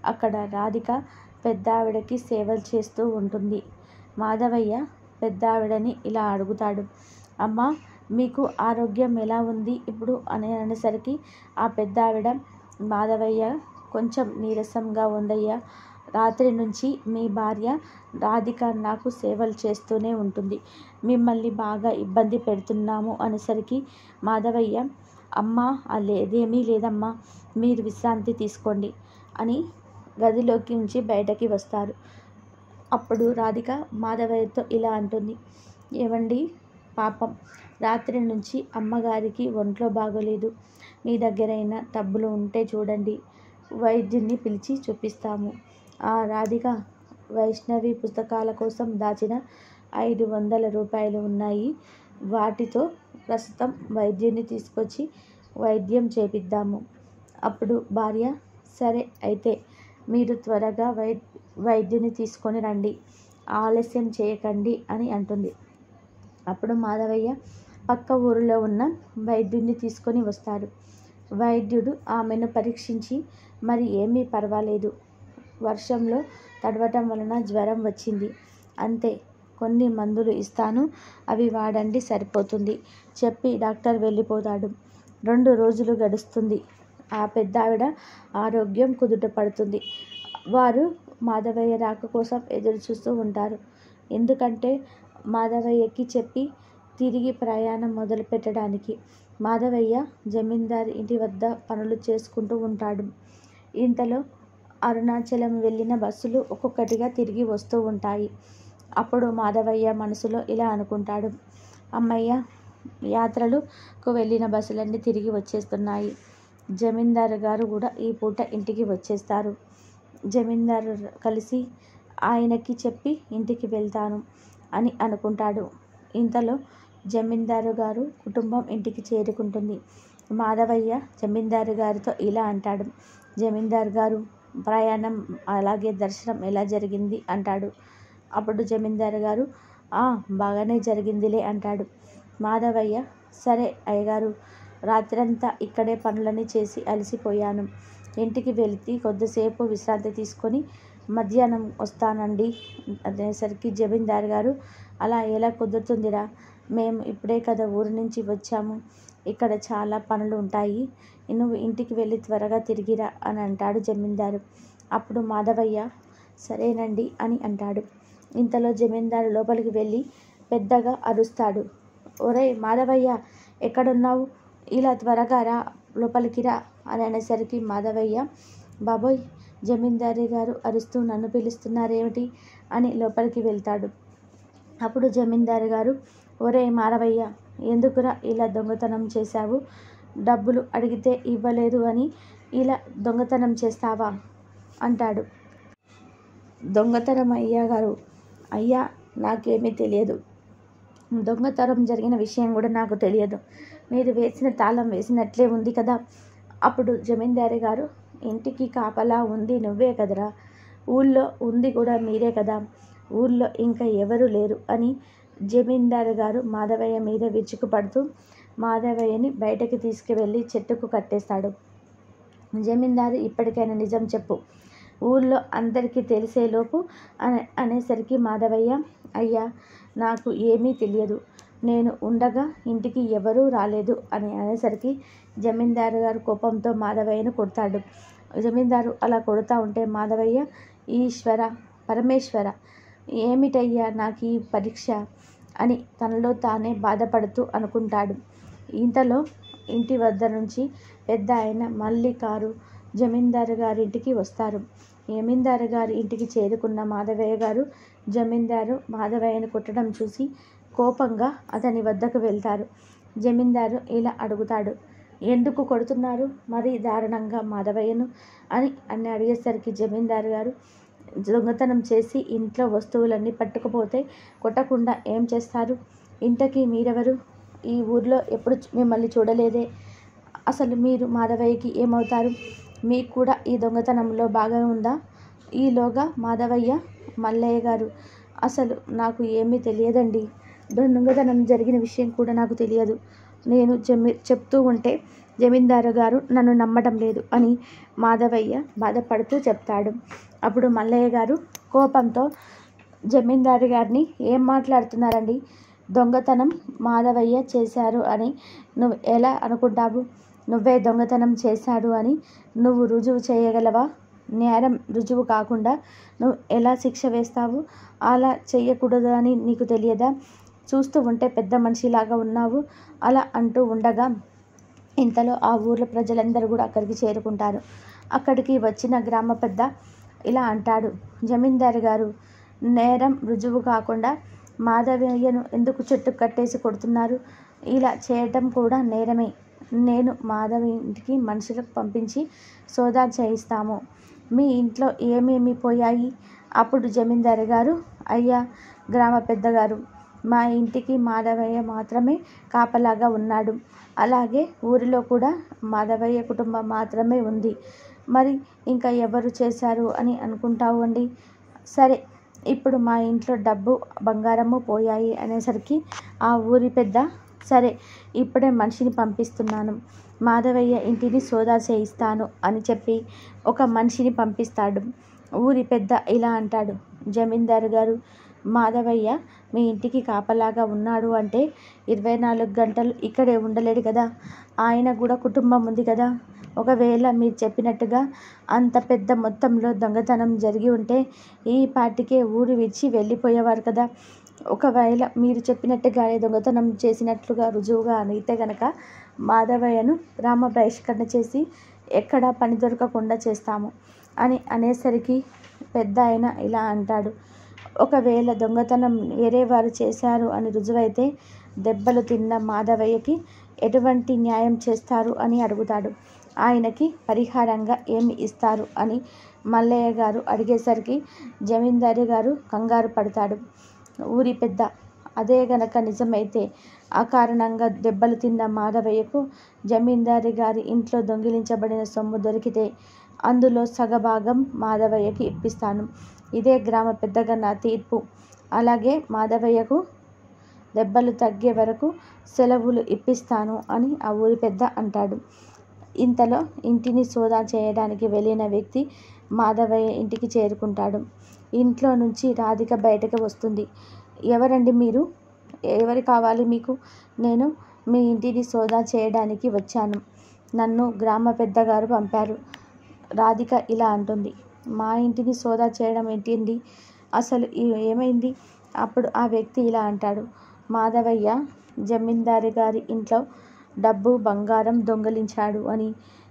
అక్కడ రాధిక పెద్దావిడకి సేవలు చేస్తూ ఉంటుంది. మాధవయ్య పెద్దావిడని ఇలా అడుగుతాడు, అమ్మా, మీకు ఆరోగ్యం ఎలా ఉంది ఇప్పుడు అని అనేసరికి ఆ పెద్దావిడ, మాధవయ్య కొంచెం నీరసంగా ఉందయ్యా. రాత్రి నుంచి మీ భార్య రాధిక నాకు సేవలు చేస్తూనే ఉంటుంది. మిమ్మల్ని బాగా ఇబ్బంది పెడుతున్నాము అనేసరికి మాధవయ్య, అమ్మా అదేమీ లేదమ్మా, మీరు విశ్రాంతి తీసుకోండి అని గదిలోకి నుంచి బయటకి వస్తారు. అప్పుడు రాధిక మాధవయ్యతో ఇలా అంటుంది, ఏవండి, పాపం రాత్రి నుంచి అమ్మగారికి ఒంట్లో బాగోలేదు. మీ దగ్గరైనా డబ్బులు ఉంటే చూడండి, వైద్యున్ని పిలిచి చూపిస్తాము. ఆ రాధిక, వైష్ణవి పుస్తకాల కోసం దాచిన 500 రూపాయలు ఉన్నాయి. వాటితో ప్రస్తుతం వైద్యుని తీసుకొచ్చి వైద్యం చేపిద్దాము. అప్పుడు భార్య, సరే అయితే మీరు త్వరగా వైద్యుని తీసుకొని రండి, ఆలస్యం చేయకండి అని అంటుంది. అప్పుడు మాధవయ్య పక్క ఊరిలో ఉన్న వైద్యుని తీసుకొని వస్తారు. వైద్యుడు ఆమెను పరీక్షించి, మరి ఏమీ పర్వాలేదు, వర్షంలో తడవటం వలన జ్వరం వచ్చింది అంతే, కొన్ని మందులు ఇస్తాను, అవి వాడండి సరిపోతుంది చెప్పి డాక్టర్ వెళ్ళిపోతాడు. 2 రోజులు గడుస్తుంది. ఆ పెద్దావిడ ఆరోగ్యం కుదుట పడుతుంది. వారు మాధవయ్య రాక కోసం ఎదురు చూస్తూ ఉంటారు. ఎందుకంటే మాధవయ్యకి చెప్పి తిరిగి ప్రయాణం మొదలు పెట్టడానికి. మాధవయ్య జమీందారు ఇంటి వద్ద పనులు చేసుకుంటూ ఉంటాడు. ఇంతలో అరుణాచలం వెళ్ళిన బస్సులు ఒక్కొక్కటిగా తిరిగి వస్తూ ఉంటాయి. అప్పుడు మాధవయ్య మనసులో ఇలా అనుకుంటాడు, అమ్మయ్య, యాత్రలకు వెళ్ళిన బస్సులన్నీ తిరిగి వచ్చేస్తున్నాయి. జమీందారు గారు కూడా ఈ పూట ఇంటికి వచ్చేస్తారు. జమీందారు కలిసి ఆయనకి చెప్పి ఇంటికి వెళ్తాను అని అనుకుంటాడు. ఇంతలో జమీందారు గారు కుటుంబం ఇంటికి చేరుకుంటుంది. మాధవయ్య జమీందారు గారితో ఇలా అంటాడు, జమీందారు గారు, ప్రయాణం అలాగే దర్శనం ఎలా జరిగింది అంటాడు. అప్పుడు జమీందారు గారు, బాగానే జరిగిందిలే అంటాడు. మాధవయ్య, సరే అయ్యగారు, రాత్రంతా ఇక్కడే పనులని చేసి అలసిపోయాను. ఇంటికి వెళితే కొద్దిసేపు విశ్రాంతి తీసుకొని మధ్యాహ్నం వస్తానండి అనేసరికి జమీందారు గారు, అలా ఎలా కుదురుతుందిరా, మేము ఇప్పుడే కదా ఊరి నుంచి వచ్చాము, ఇక్కడ చాలా పనులు ఉంటాయి, నువ్వు ఇంటికి వెళ్ళి త్వరగా తిరిగిరా అని అంటాడు జమీందారు. అప్పుడు మాధవయ్య, సరేనండి అని అంటాడు. ఇంతలో జమీందారు లోపలికి వెళ్ళి పెద్దగా అరుస్తాడు, ఒరేయ్ మాధవయ్య, ఎక్కడున్నావు, ఇలా త్వరగా రా, లోపలికి రా అని అనేసరికి మాధవయ్య, బాబోయ్, జమీందారు గారు అరుస్తూ నన్ను పిలుస్తున్నారేమిటి అని లోపలికి వెళ్తాడు. అప్పుడు జమీందారు గారు, ఒరే మాధవయ్య, ఎందుకురా ఇలా దొంగతనం చేశావు, డబ్బులు అడిగితే ఇవ్వలేదు అని ఇలా దొంగతనం చేస్తావా అంటాడు. దొంగతనం అయ్యగారు, అయ్యా, నాకేమీ తెలియదు, దొంగతనం జరిగిన విషయం కూడా నాకు తెలియదు, మీరు వేసిన తాళం వేసినట్లే ఉంది కదా. అప్పుడు జమీందారు గారు, ఇంటికి కాపలా ఉంది నువ్వే కదరా, ఊళ్ళో ఉంది కూడా మీరే కదా, ఊళ్ళో ఇంకా ఎవరు లేరు అని జమీందారు గారు మాధవయ్య మీద విరుచుకుపడుతూ మాధవయ్యని బయటకి తీసుకువెళ్ళి చెట్టుకు కట్టేస్తాడు. జమీందారు, ఇప్పటికైనా నిజం చెప్పు, ఊళ్ళో అందరికీ తెలిసేలోపు అనేసరికి మాధవయ్య, అయ్యా, నాకు ఏమీ తెలియదు, నేను ఉండగా ఇంటికి ఎవరూ రాలేదు అని అనేసరికి జమీందారు గారు కోపంతో మాధవయ్యను కొడతాడు. జమీందారు అలా కొడుతూ ఉంటే మాధవయ్య, ఈశ్వర పరమేశ్వర, ఏమిటయ్యా నాకు ఈ పరీక్ష అని తనలో తానే బాధపడుతూ అనుకుంటాడు. ఇంతలో ఇంటి వద్ద నుంచి పెద్ద ఆయన మళ్ళీ కారు జమీందారు గారింటికి వస్తారు. జమీందారు గారి ఇంటికి చేరుకున్న మాధవయ్య గారు జమీందారు మాధవయ్యను కొట్టడం చూసి కోపంగా అతని వద్దకు వెళ్తారు. జమీందారు ఇలా అడుగుతాడు, ఎందుకు కొడుతున్నారు మరీ దారుణంగా మాధవయ్యను అని అడిగేసరికి జమీందారు గారు, దొంగతనం చేసి ఇంట్లో వస్తువులన్నీ పట్టుకుపోతే కొట్టకుండా ఏం చేస్తారు, ఇంతకీ మీరెవరు, ఈ ఊర్లో ఎప్పుడు మిమ్మల్ని చూడలేదే, అసలు మీరు మాధవయ్యకి ఏమవుతారు, మీకు కూడా ఈ దొంగతనంలో భాగం ఉందా. ఈలోగా మాధవయ్య, మల్లయ్య గారు, అసలు నాకు ఏమీ తెలియదండి, దొంగతనం జరిగిన విషయం కూడా నాకు తెలియదు, నేను చెప్తూ ఉంటే జమీందారు గారు నన్ను నమ్మడం లేదు అని మాధవయ్య బాధపడుతూ చెప్తాడు. అప్పుడు మల్లయ్య గారు కోపంతో జమీందారు గారిని, ఏం మాట్లాడుతున్నారండి? దొంగతనం మాధవయ్య చేశారు అని నువ్వు ఎలా అనుకుంటావు? నువ్వే దొంగతనం చేశాడు అని నువ్వు రుజువు చేయగలవా? నేరం రుజువు కాకుండా నువ్వు ఎలా శిక్ష వేస్తావు? అలా చేయకూడదు అని నీకు తెలియదా? చూస్తూ ఉంటే పెద్ద మనిషిలాగా ఉన్నావు అలా అంటూ ఉండగా ఇంతలో ఆ ఊర్లో ప్రజలందరూ కూడా అక్కడికి చేరుకుంటారు. అక్కడికి వచ్చిన గ్రామ పెద్ద ఇలా అంటాడు, జమీందారు గారు, నేరం రుజువు కాకుండా మాధవయ్యను ఎందుకు చెట్టు కట్టేసి కొడుతున్నారు? ఇలా చేయటం కూడా నేరమే. నేను మాధవయ్య ఇంటికి మనుషులకు పంపించి సోదా చేయిస్తాము. మీ ఇంట్లో ఏమేమి పోయాయి? అప్పుడు జమీందారు గారు, అయ్యా గ్రామ పెద్దగారు, మా ఇంటికి మాధవయ్య మాత్రమే కాపలాగా ఉన్నాడు. అలాగే ఊరిలో కూడా మాధవయ్య కుటుంబం మాత్రమే ఉంది. మరి ఇంకా ఎవరు చేశారు అని అనుకుంటావు అండి? సరే, ఇప్పుడు మా ఇంట్లో డబ్బు బంగారము పోయాయి అనేసరికి ఆ ఊరి పెద్ద, సరే ఇప్పుడే మనిషిని పంపిస్తున్నాను, మాధవయ్య ఇంటిని సోదా చేయిస్తాను అని చెప్పి ఒక మనిషిని పంపిస్తాడు. ఊరి పెద్ద ఇలా అంటాడు, జమీందారు గారు, మాధవయ్య మీ ఇంటికి కాపలాగా ఉన్నాడు అంటే 24 గంటలు ఇక్కడే ఉండలేడు కదా, ఆయన కూడా కుటుంబం ఉంది కదా. ఒకవేళ మీరు చెప్పినట్టుగా అంత పెద్ద మొత్తంలో దొంగతనం జరిగి ఉంటే ఈ పాటికే ఊరు విడిచి వెళ్ళిపోయేవారు కదా. ఒకవేళ మీరు చెప్పినట్టుగానే దొంగతనం చేసినట్లుగా రుజువుగా అయితే గనక మాధవయ్యను గ్రామ బహిష్కరణ చేసి ఎక్కడా పని దొరకకుండా చేస్తాము అని అనేసరికి పెద్ద ఆయన ఇలా అంటాడు, ఒకవేళ దొంగతనం వేరే వారు చేశారు అని రుజువైతే దెబ్బలు తిన్న మాధవయ్యకి ఎటువంటి న్యాయం చేస్తారు అని అడుగుతాడు. ఆయనకి పరిహారంగా ఏమి ఇస్తారు అని మల్లయ్య గారు అడిగేసరికి జమీందారు గారు కంగారు పడతాడు. ఊరి పెద్ద, అదే గనక నిజమైతే అకారణంగా దెబ్బలు తిన్న మాధవయ్యకు జమీందారు గారి ఇంట్లో దొంగిలించబడిన సొమ్ము దొరికితే అందులో సగభాగం మాధవయ్యకి ఇప్పిస్తాను. ఇదే గ్రామ పెద్దగా నా తీర్పు. అలాగే మాధవయ్యకు దెబ్బలు తగ్గే వరకు సెలవులు ఇప్పిస్తాను అని ఆ ఊరి పెద్ద అంటాడు. ఇంతలో ఇంటిని సోదా చేయడానికి వెళ్ళిన వ్యక్తి మాధవయ్య ఇంటికి చేరుకుంటాడు. ఇంట్లో నుంచి రాధిక బయటకు వస్తుంది. ఎవరండి మీరు? ఎవరు కావాలి మీకు? నేను మీ ఇంటిని సోదా చేయడానికి వచ్చాను. నన్ను గ్రామ పెద్దగారు పంపారు. రాధిక ఇలా అంటుంది. మా ఇంటిని సోదా చేయడం ఏంటి? అసలు ఏమైంది? అప్పుడు ఆ వ్యక్తి ఇలా అంటాడు, మాధవయ్య జమీందారు గారి ఇంట్లో డబ్బు బంగారం దొంగలించాడు అని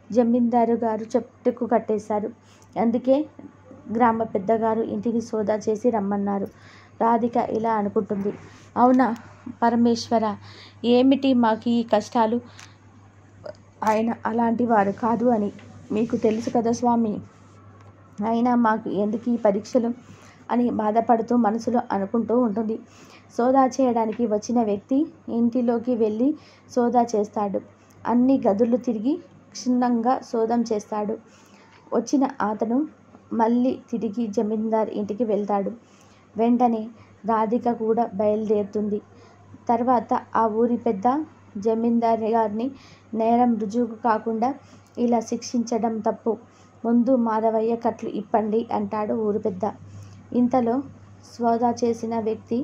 జమీందారు గారు చెట్టుకు కట్టేశారు. అందుకే గ్రామ పెద్దగారు ఇంటిని సోదా చేసి రమ్మన్నారు. రాధిక ఇలా అనుకుంటుంది, అవునా పరమేశ్వర, ఏమిటి మాకు ఈ కష్టాలు? ఆయన అలాంటి వారు కాదు అని మీకు తెలుసు కదా స్వామి, అయినా మాకు ఎందుకు ఈ పరీక్షలు అని బాధపడుతూ మనసులో అనుకుంటూ ఉంటుంది. సోదా చేయడానికి వచ్చిన వ్యక్తి ఇంటిలోకి వెళ్ళి సోదా చేస్తాడు. అన్ని గదులు తిరిగి క్షుణ్ణంగా సోదం చేస్తాడు. వచ్చిన అతను మళ్ళీ తిరిగి జమీందార్ ఇంటికి వెళ్తాడు. వెంటనే రాధిక కూడా బయలుదేరుతుంది. తర్వాత ఆ ఊరి పెద్ద జమీందార్ గారిని నేరం రుజువు కాకుండా ఇలా శిక్షించడం తప్పు. ముందు మాధవయ్య కట్లు ఇప్పండి అంటాడు ఊరు పెద్ద. ఇంతలో సోదా చేసిన వ్యక్తి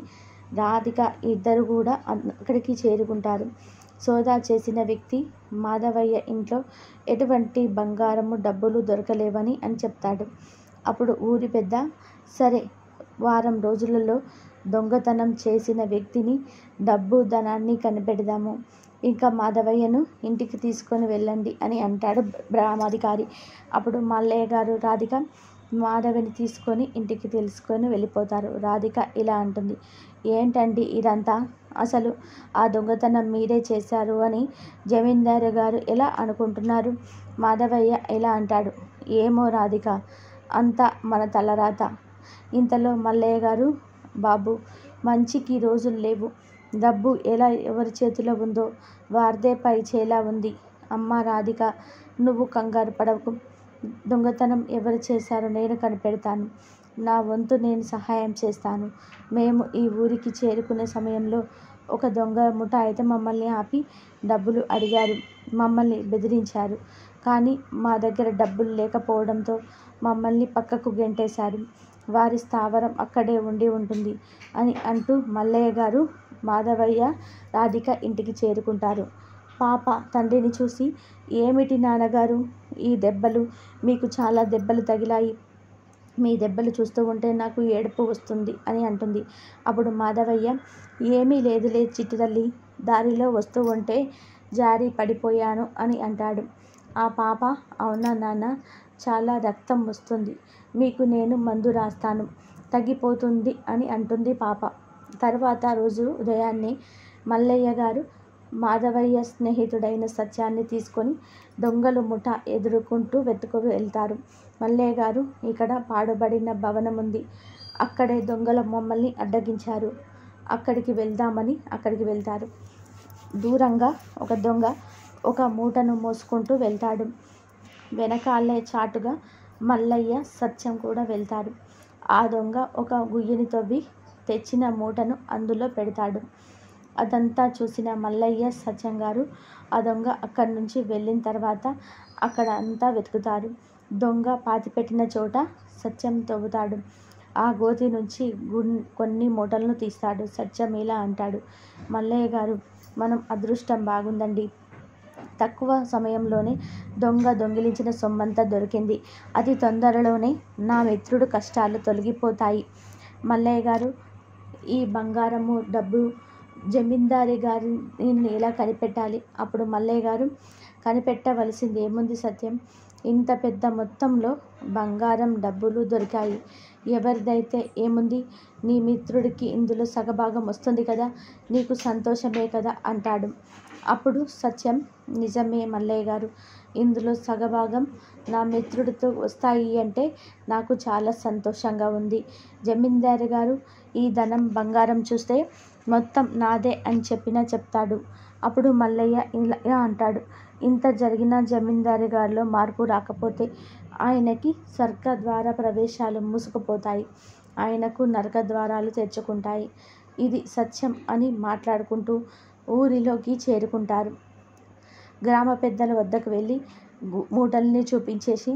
రాధిక ఇద్దరు కూడా అక్కడికి చేరుకుంటారు. సోదా చేసిన వ్యక్తి మాధవయ్య ఇంట్లో ఎటువంటి బంగారము డబ్బులు దొరకలేవని అని చెప్తాడు. అప్పుడు ఊరి పెద్ద, సరే వారం రోజులలో దొంగతనం చేసిన వ్యక్తిని డబ్బు ధనాన్ని కనిపెడదాము, ఇంకా మాధవయ్యను ఇంటికి తీసుకొని వెళ్ళండి అని అంటాడు గ్రామాధికారి. అప్పుడు మల్లయ్య గారు రాధిక మాధవని తీసుకొని ఇంటికి తీసుకొని వెళ్ళిపోతారు. రాధిక ఇలా అంటుంది, ఏంటండి ఇదంతా? అసలు ఆ దొంగతనం మీరే చేశారు అని జమీందారు గారు ఎలా అనుకుంటున్నారు? మాధవయ్య ఎలా అంటాడు, ఏమో రాధిక, అంతా మన తలరాత. ఇంతలో మల్లయ్య గారు, బాబు మంచికి రోజులు లేవు, డబ్బు ఎలా ఎవరి చేతిలో ఉందో వారిదే పై చేలా ఉంది. అమ్మ రాధిక, నువ్వు కంగారు పడకు, దొంగతనం ఎవరు చేశారో నేను కనిపెడతాను. నా వంతు నేను సహాయం చేస్తాను. మేము ఈ ఊరికి చేరుకునే సమయంలో ఒక దొంగ ముఠ అయితే మమ్మల్ని ఆపి డబ్బులు అడిగారు, మమ్మల్ని బెదిరించారు. కానీ మా దగ్గర డబ్బులు లేకపోవడంతో మమ్మల్ని పక్కకు గెంటేశారు. వారి స్థావరం అక్కడే ఉండి ఉంటుంది అని అంటూ మల్లయ్య గారు, మాధవయ్య, రాధిక ఇంటికి చేరుకుంటారు. పాప తండ్రిని చూసి, ఏమిటి నాన్నగారు ఈ దెబ్బలు? మీకు చాలా దెబ్బలు తగిలాయి. మీ దెబ్బలు చూస్తూ ఉంటే నాకు ఏడుపు వస్తుంది అని అంటుంది. అప్పుడు మాధవయ్య, ఏమీ లేదులే చిట్టి తల్లి, దారిలో వస్తూ ఉంటే జారి పడిపోయాను అని అంటాడు. ఆ పాప, అవునా నాన్న, చాలా రక్తం వస్తుంది, మీకు నేను మందు రాస్తాను, తగ్గిపోతుంది అని అంటుంది పాప. తర్వాత రోజు ఉదయాన్నే మల్లయ్య గారు మాధవయ్య స్నేహితుడైన సత్యాన్ని తీసుకొని దొంగలు ముఠ ఎదుర్కొంటూ వెతుకు వెళ్తారు. మల్లయ్య గారు, ఇక్కడ పాడుబడిన భవనం ఉంది, అక్కడే దొంగల మమ్మల్ని అడ్డగించారు, అక్కడికి వెళ్తారు. దూరంగా ఒక దొంగ ఒక మూటను మోసుకుంటూ వెళ్తాడు. వెనకాలే చాటుగా మల్లయ్య, సత్యం కూడా వెళ్తారు. ఆ దొంగ ఒక గుయ్యని తవ్వి తెచ్చిన మూటను అందులో పెడతాడు. అదంతా చూసిన మల్లయ్య, సత్యం గారు ఆ దొంగ అక్కడి నుంచి వెళ్ళిన తర్వాత అక్కడ అంతా వెతుకుతారు. దొంగ పాతిపెట్టిన చోట సత్యం తవ్వుతాడు. ఆ గోతి నుంచి కొన్ని మూటలను తీస్తాడు. సత్యం ఇలా అంటాడు, మల్లయ్య గారు, మనం అదృష్టం బాగుందండి, తక్కువ సమయంలోనే దొంగ దొంగిలించిన సొమ్మంతా దొరికింది. అతి తొందరలోనే నా మిత్రుడు కష్టాలు తొలగిపోతాయి. మల్లయ్య గారు, ఈ బంగారము డబ్బు జమీందారి గారిని ఎలా కనిపెట్టాలి? అప్పుడు మల్లయ్య గారు, కనిపెట్టవలసింది ఏముంది సత్యం, ఇంత పెద్ద మొత్తంలో బంగారం డబ్బులు దొరికాయి, ఎవరిదైతే ఏముంది, నీ మిత్రుడికి ఇందులో సగభాగం వస్తుంది కదా, నీకు సంతోషమే కదా అంటాడు. అప్పుడు సత్యం, నిజమే మల్లయ్య గారు, ఇందులో సగభాగం నా మిత్రుడితో వస్తాయి అంటే నాకు చాలా సంతోషంగా ఉంది. జమీందారు గారు ఈ ధనం బంగారం చూస్తే మొత్తం నాదే అని చెప్తాడు. అప్పుడు మల్లయ్య ఇలా అంటాడు, ఇంత జరిగిన జమీందారు గారిలో మార్పు రాకపోతే ఆయనకి స్వర్గ ద్వార ప్రవేశాలు మూసుకుపోతాయి, ఆయనకు నరక ద్వారాలు తెరుచుకుంటాయి. ఇది సత్యం అని మాట్లాడుకుంటూ ఊరిలోకి చేరుకుంటారు. గ్రామ పెద్దల వద్దకు వెళ్ళి మూటల్ని చూపించేసి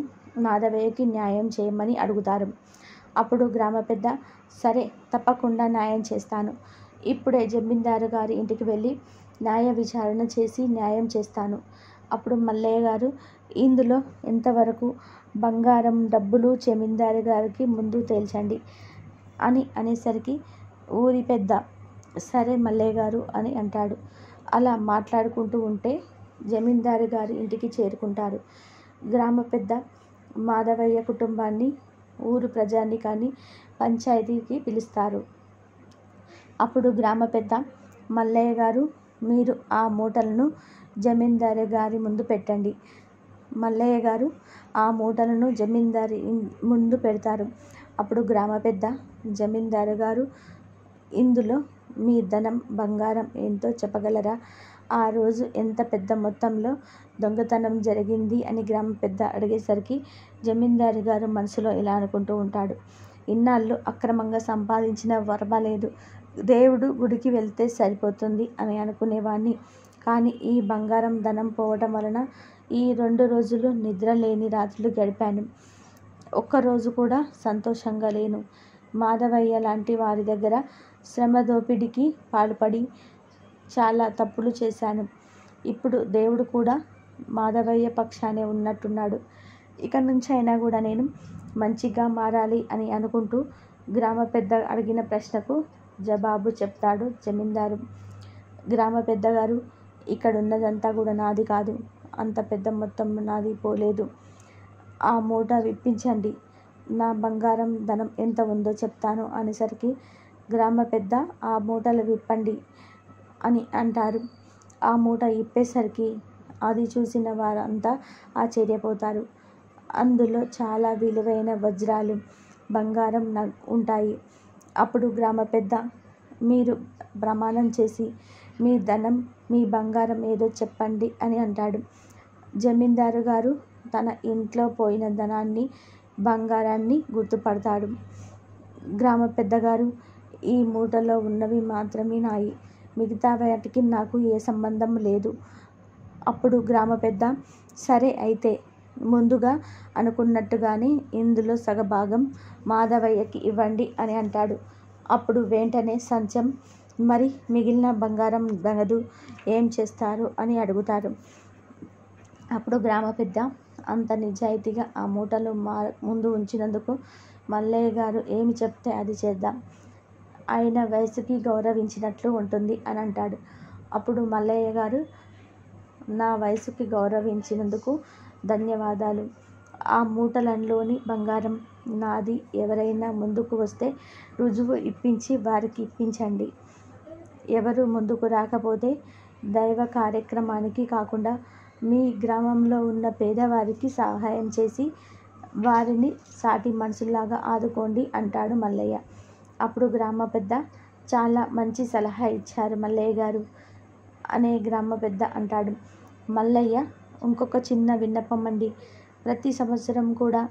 మాధవయ్యకి న్యాయం చేయమని అడుగుతారు. అప్పుడు గ్రామ పెద్ద, సరే, తప్పకుండా న్యాయం చేస్తాను, ఇప్పుడే జమీందారు గారి ఇంటికి వెళ్ళి న్యాయ విచారణ చేసి న్యాయం చేస్తాను. అప్పుడు మల్లయ్య గారు, ఇందులో ఎంతవరకు బంగారం డబ్బులు జమీందారు గారికి ముందు తేల్చండి అని అనేసరికి ఊరి పెద్ద, సరే మల్లయ్య గారు అని అంటాడు. అలా మాట్లాడుకుంటూ ఉంటే జమీందారు గారి ఇంటికి చేరుకుంటారు. గ్రామ పెద్ద మాధవయ్య కుటుంబాన్ని, ఊరు ప్రజానీకాన్ని పంచాయతీకి పిలుస్తారు. అప్పుడు గ్రామ పెద్ద, మల్లయ్య గారు, మీరు ఆ మూటలను జమీందారు గారి ముందు పెట్టండి. మల్లయ్య గారు ఆ మూటలను జమీందారు ముందు పెడతారు. అప్పుడు గ్రామ పెద్ద, జమీందారు గారు, ఇందులో మీ ధనం బంగారం ఎంతో చెప్పగలరా? ఆ రోజు ఎంత పెద్ద మొత్తంలో దొంగతనం జరిగింది అని గ్రామ పెద్ద అడిగేసరికి జమీందారు గారు మనసులో ఇలా అనుకుంటూ ఉంటాడు, ఇన్నాళ్ళు అక్రమంగా సంపాదించిన పర్వాలేదు, దేవుడు గుడికి వెళ్తే సరిపోతుంది అని అనుకునేవాణ్ణి. కానీ ఈ బంగారం ధనం పోవటం వలన ఈ 2 రోజులు నిద్ర లేని రాత్రులు గడిపాను. ఒక్కరోజు కూడా సంతోషంగా లేను. మాధవయ్య లాంటి వారి దగ్గర శ్రమ దోపిడీకి పాల్పడి చాలా తప్పులు చేశాను. ఇప్పుడు దేవుడు కూడా మాధవయ్య పక్షానే ఉన్నట్టున్నాడు. ఇక నుంచి అయినా కూడా నేను మంచిగా మారాలి అని అనుకుంటూ గ్రామ పెద్ద అడిగిన ప్రశ్నకు జవాబు చెప్తాడు జమీందారు. గ్రామ పెద్దగారు, ఇక్కడ ఉన్నదంతా కూడా నాది కాదు, అంత పెద్ద మొత్తం నాది పోలేదు, ఆ మూట విప్పించండి, నా బంగారం ధనం ఎంత ఉందో చెప్తాను అనేసరికి గ్రామ పెద్ద, ఆ మూటలు విప్పండి అని అంటారు. ఆ మూట ఇప్పేసరికి అది చూసిన వారంతా ఆశ్చర్యపోతారు. అందులో చాలా విలువైన వజ్రాలు, బంగారం ఉంటాయి. అప్పుడు గ్రామ పెద్ద, మీరు ప్రమాణం చేసి మీ ధనం మీ బంగారం ఏదో చెప్పండి అని అంటాడు. జమీందారు గారు తన ఇంట్లో పోయిన ధనాన్ని, బంగారాన్ని గుర్తుపడతాడు. గ్రామ పెద్దగారు, ఈ మూటలో ఉన్నవి మాత్రమే నాయి, మిగతా వాటికి నాకు ఏ సంబంధం లేదు. అప్పుడు గ్రామ పెద్ద, సరే అయితే ముందుగా అనుకున్నట్టుగానే ఇందులో సగభాగం మాధవయ్యకి ఇవ్వండి అని అంటాడు. అప్పుడు వెంటనే సత్యం, మరి మిగిలిన బంగారం నగదు ఏం చేస్తారు అని అడుగుతారు. అప్పుడు గ్రామ పెద్ద, అంత నిజాయితీగా ఆ మూటలు ముందు ఉంచినందుకు మల్లయ్య గారు ఏమి చెప్తే అది చేద్దాం. ఆయన వయసుకి గౌరవించినట్లు ఉంటుంది అని అంటాడు. అప్పుడు మల్లయ్య గారు, నా వయసుకి గౌరవించినందుకు ధన్యవాదాలు. ఆ మూటలలోని బంగారం నాది. ఎవరైనా ముందుకు వస్తే రుజువు ఇప్పించి వారికి ఇప్పించండి. ఎవరు ముందుకు రాకపోతే దైవ కార్యక్రమానికి కాకుండా మీ గ్రామంలో ఉన్న పేదవారికి సహాయం చేసి వారిని సాటి మనుషుల్లాగా ఆదుకోండి అంటాడు మల్లయ్య. అప్పుడు గ్రామ పెద్ద, చాలా మంచి సలహా ఇచ్చారు మల్లయ్య గారు అనే గ్రామ పెద్ద అంటాడు. మల్లయ్య, ఇంకొక చిన్న విన్నపం అండి. ప్రతి సంవత్సరం కూడా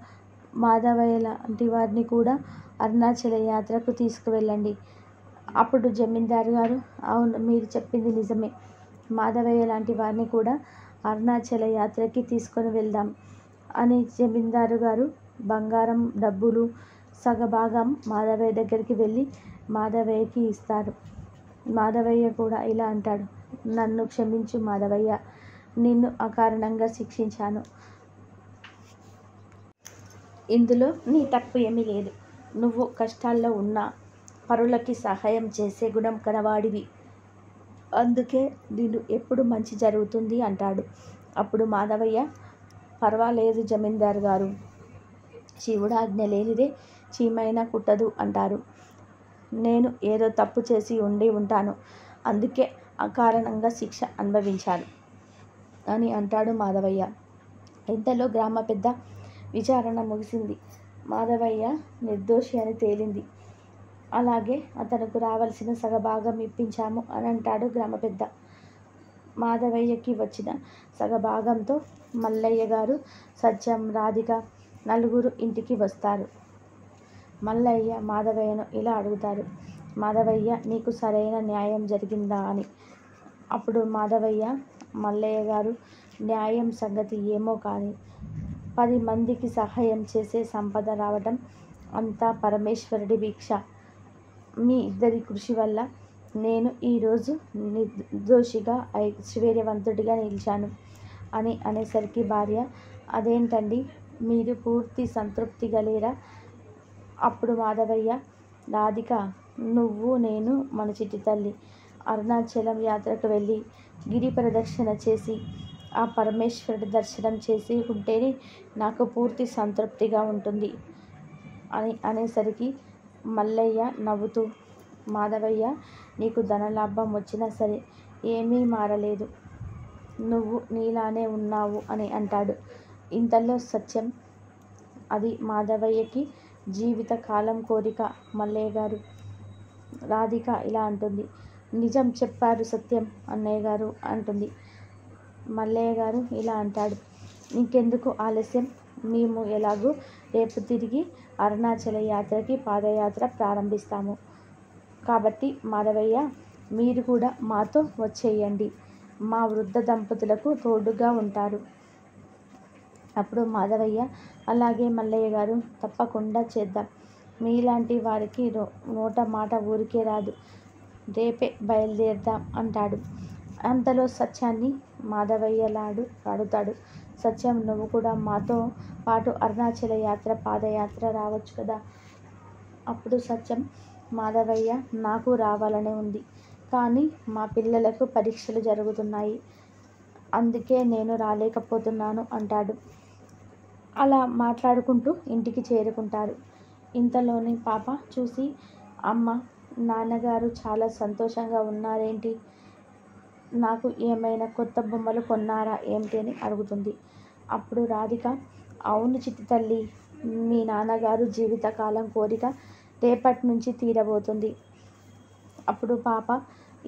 మాధవయ్య లాంటి వారిని కూడా అరుణాచల యాత్రకు తీసుకువెళ్ళండి. అప్పుడు జమీందారు గారు, అవును, మీరు చెప్పింది నిజమే. మాధవయ్య లాంటి వారిని కూడా అరుణాచల యాత్రకి తీసుకొని వెళ్దాం అని జమీందారు గారు బంగారం డబ్బులు సగభాగం మాధవయ్య దగ్గరికి వెళ్ళి మాధవయ్యకి ఇస్తారు. మాధవయ్య కూడా ఇలా అంటాడు, నన్ను క్షమించు మాధవయ్య, నిన్ను అకారణంగా శిక్షించాను. ఇందులో నీ తప్పు ఏమీ లేదు. నువ్వు కష్టాల్లో ఉన్నా పరులకి సహాయం చేసే గుణం కలవాడివి. అందుకే నీకు ఎప్పుడు మంచి జరుగుతుంది అంటాడు. అప్పుడు మాధవయ్య, పర్వాలేదు జమీందారు గారు, శివుడాజ్ఞ లేనిదే చీమైనా కుట్టదు అంటారు. నేను ఏదో తప్పు చేసి ఉంటాను, అందుకే అకారణంగా శిక్ష అనుభవించాను అని అంటాడు మాధవయ్య. ఇంతలో గ్రామ పెద్ద, విచారణ ముగిసింది. మాధవయ్య నిర్దోషి అని తేలింది. అలాగే అతనుకు రావాల్సిన సగభాగం ఇప్పించాము అని అంటాడు గ్రామ పెద్ద. మాధవయ్యకి వచ్చిన సగభాగంతో మల్లయ్య గారు, సత్యం, రాధిక నలుగురు ఇంటికి వస్తారు. మల్లయ్య మాధవయ్యను ఇలా అడుగుతారు, మాధవయ్య, నీకు సరైన న్యాయం జరిగిందా అని. అప్పుడు మాధవయ్య, మల్లయ్య గారు, న్యాయం సంగతి ఏమో కానీ 10 మందికి సహాయం చేసే సంపద రావటం అంతా పరమేశ్వరుడి భిక్ష. మీ ఇద్దరి కృషి వల్ల నేను ఈరోజు నిర్దోషిగా ఐశ్వర్యవంతుడిగా నిలిచాను అని అనేసరికి భార్య, అదేంటండి, మీరు పూర్తి సంతృప్తిగా లేరా? అప్పుడు మాధవయ్య, రాధిక, నువ్వు నేను మన చిట్టి తల్లి అరుణాచలం యాత్రకు వెళ్ళి గిరి ప్రదక్షిణ చేసి ఆ పరమేశ్వరుడి దర్శనం చేసి ఉంటేనే నాకు పూర్తి సంతృప్తిగా ఉంటుంది అని అనేసరికి మల్లయ్య నవ్వుతూ, మాధవయ్య, నీకు ధనలాభం వచ్చినా సరే ఏమీ మారలేదు, నువ్వు నీలానే ఉన్నావు అని అంటాడు. ఇంతలో సత్యం, అది మాధవయ్యకి జీవిత కాలం కోరిక మల్లయ్య గారు. రాధిక ఇలా అంటుంది, నిజం చెప్పారు సత్యం అన్నయ్య గారు అంటుంది. మల్లయ్య గారు ఇలా అంటాడు, ఇంకెందుకు ఆలస్యం, మేము ఎలాగూ రేపు తిరిగి అరుణాచల యాత్రకి పాదయాత్ర ప్రారంభిస్తాము కాబట్టి మాధవయ్య, మీరు కూడా మాతో వచ్చేయండి, మా వృద్ధ దంపతులకు తోడుగా ఉంటారు. అప్పుడు మాధవయ్య, అలాగే మల్లయ్య గారు, తప్పకుండా చేద్దాం. మీలాంటి వారికి నోట మాట ఊరికే రాదు, రేపే బయలుదేరదాం అంటాడు. అంతలో సత్యాన్ని మాధవయ్య అడుగుతాడు, సత్యం, నువ్వు కూడా మాతో పాటు అరుణాచల యాత్ర పాదయాత్ర రావచ్చు కదా? అప్పుడు సత్యం, మాధవయ్య, నాకు రావాలనే ఉంది, కానీ మా పిల్లలకు పరీక్షలు జరుగుతున్నాయి, అందుకే నేను రాలేకపోతున్నాను అంటాడు. అలా మాట్లాడుకుంటూ ఇంటికి చేరుకుంటారు. ఇంతలోని పాప చూసి, అమ్మ, నాన్నగారు చాలా సంతోషంగా ఉన్నారేంటి, నాకు ఏమైనా కొత్త బొమ్మలు కొన్నారా ఏమిటి అని అడుగుతుంది. అప్పుడు రాధిక, అవును చిట్టి తల్లి, మీ నాన్నగారు జీవితకాలం కోరిక రేపటి నుంచి తీరబోతుంది. అప్పుడు పాప,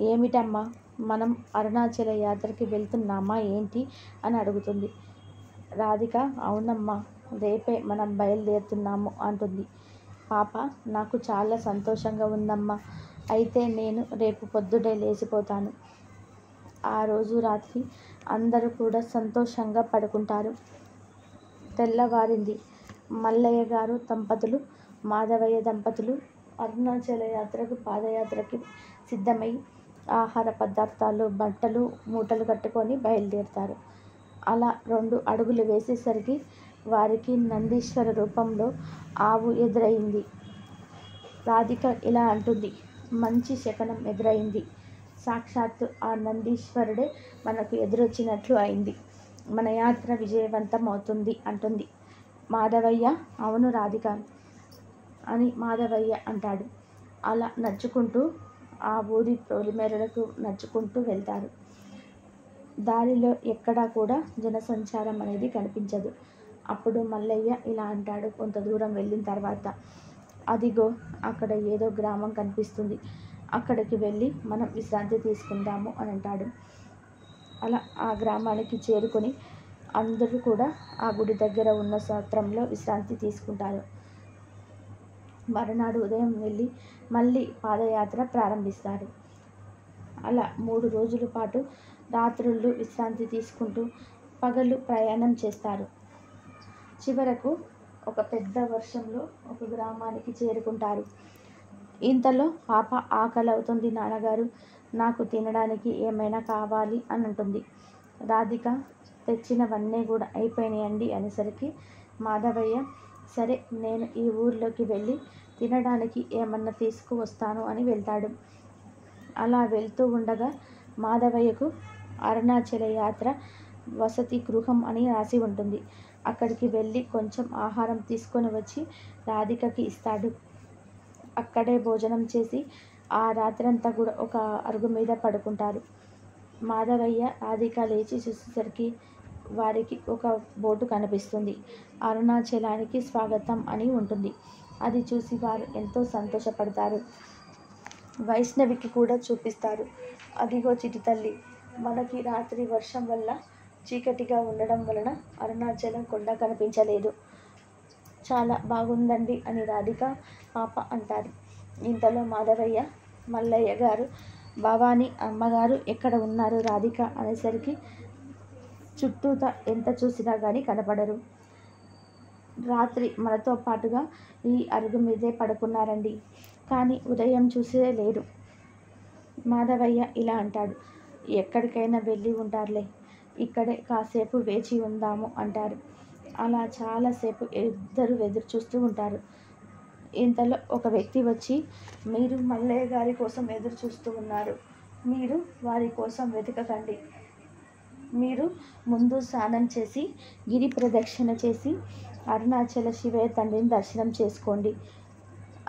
ఏమిటమ్మా, మనం అరుణాచల యాత్రకి వెళ్తున్నామా ఏంటి అని అడుగుతుంది. రాధిక, అవునమ్మా, రేపే మనం బయలుదేరుతున్నాము అంటుంది. పాప, నాకు చాలా సంతోషంగా ఉందమ్మా, అయితే నేను రేపు పొద్దుటే లేచిపోతాను. ఆ రోజు రాత్రి అందరూ కూడా సంతోషంగా పడుకుంటారు. తెల్లవారింది. మల్లయ్య గారు దంపతులు, మాధవయ్య దంపతులు అరుణాచల యాత్రకు పాదయాత్రకి సిద్ధమై ఆహార పదార్థాలు, బట్టలు, మూటలు కట్టుకొని బయలుదేరుతారు. అలా 2 అడుగులు వేసేసరికి వారికి నందీశ్వర రూపంలో ఆవు ఎదురైంది. రాధిక ఇలా అంటుంది, మంచి శకునం ఎదురైంది. సాక్షాత్తు ఆ నందీశ్వరుడే మనకు ఎదురొచ్చినట్లు అయింది. మన యాత్ర విజయవంతం అవుతుంది అంటుంది. మాధవయ్య అవును రాధిక అని మాధవయ్య అంటాడు. అలా నడుచుకుంటూ ఆ ఊరి పొలిమేరలకు నడుచుకుంటూ వెళ్తారు. దారిలో ఎక్కడా కూడా జనసంచారం అనేది కనిపించదు. అప్పుడు మల్లయ్య ఇలా అంటాడు కొంత దూరం వెళ్ళిన తర్వాత, అదిగో అక్కడ ఏదో గ్రామం కనిపిస్తుంది, అక్కడికి వెళ్ళి మనం విశ్రాంతి తీసుకుందాము అని అంటాడు. అలా ఆ గ్రామానికి చేరుకొని అందరూ కూడా ఆ గుడి దగ్గర ఉన్న సత్రంలో విశ్రాంతి తీసుకుంటారు. మరునాడు ఉదయం వెళ్ళి మళ్ళీ పాదయాత్ర ప్రారంభిస్తారు. అలా 3 రోజుల పాటు రాత్రుళ్ళు విశ్రాంతి తీసుకుంటూ పగలు ప్రయాణం చేస్తారు. చివరకు ఒక పెద్ద వర్షంలో ఒక గ్రామానికి చేరుకుంటారు. ఇంతలో పాప ఆకలి అవుతుంది నాన్నగారు, నాకు తినడానికి ఏమైనా కావాలి అని అంటుంది. రాధిక తెచ్చినవన్నీ కూడా అయిపోయినాయండి అనేసరికి మాధవయ్య సరే నేను ఈ ఊర్లోకి వెళ్ళి తినడానికి ఏమన్నా తీసుకువస్తాను అని వెళ్తాడు. అలా వెళ్తూ ఉండగా మాధవయ్యకు అరుణాచల యాత్ర వసతి గృహం అని రాసి ఉంటుంది. అక్కడికి వెళ్ళి కొంచెం ఆహారం తీసుకొని వచ్చి రాధికకి ఇస్తాడు. అక్కడే భోజనం చేసి ఆ రాత్రంతా కూడా ఒక అరుగు మీద పడుకుంటారు. మాధవయ్య రాధిక లేచి చూసేసరికి వారికి ఒక బోటు కనిపిస్తుంది. అరుణాచలానికి స్వాగతం అని ఉంటుంది. అది చూసి వారు ఎంతో సంతోషపడతారు. వైష్ణవికి కూడా చూపిస్తారు. అదిగో చిటి తల్లి, మనకి రాత్రి వర్షం వల్ల చీకటిగా ఉండడం వలన అరుణాచలం కొండ కనిపించలేదు, చాలా బాగుందండి అని రాధిక పాప అంటారు. ఇంతలో మాధవయ్య మల్లయ్య గారు, భవాని అమ్మగారు ఎక్కడ ఉన్నారు రాధిక అనేసరికి చుట్టూత ఎంత చూసినా కానీ కనపడరు. రాత్రి మనతో పాటుగా ఈ అరుగు మీదే పడుకున్నారండి, కానీ ఉదయం చూసే లేరు. మాధవయ్య ఇలా అంటాడు, ఎక్కడికైనా వెళ్ళి ఉంటారులే, ఇక్కడే కాసేపు వేచి ఉందాము అంటారు. అలా చాలాసేపు ఇద్దరు ఎదురు చూస్తూ ఉంటారు. ఇంతలో ఒక వ్యక్తి వచ్చి, మీరు మల్లయ్య గారి కోసం ఎదురు చూస్తూ ఉన్నారు, మీరు వారి కోసం వెతకకండి, మీరు ముందు స్నానం చేసి గిరి ప్రదక్షిణ చేసి అరుణాచల శివయ్య తండ్రిని దర్శనం చేసుకోండి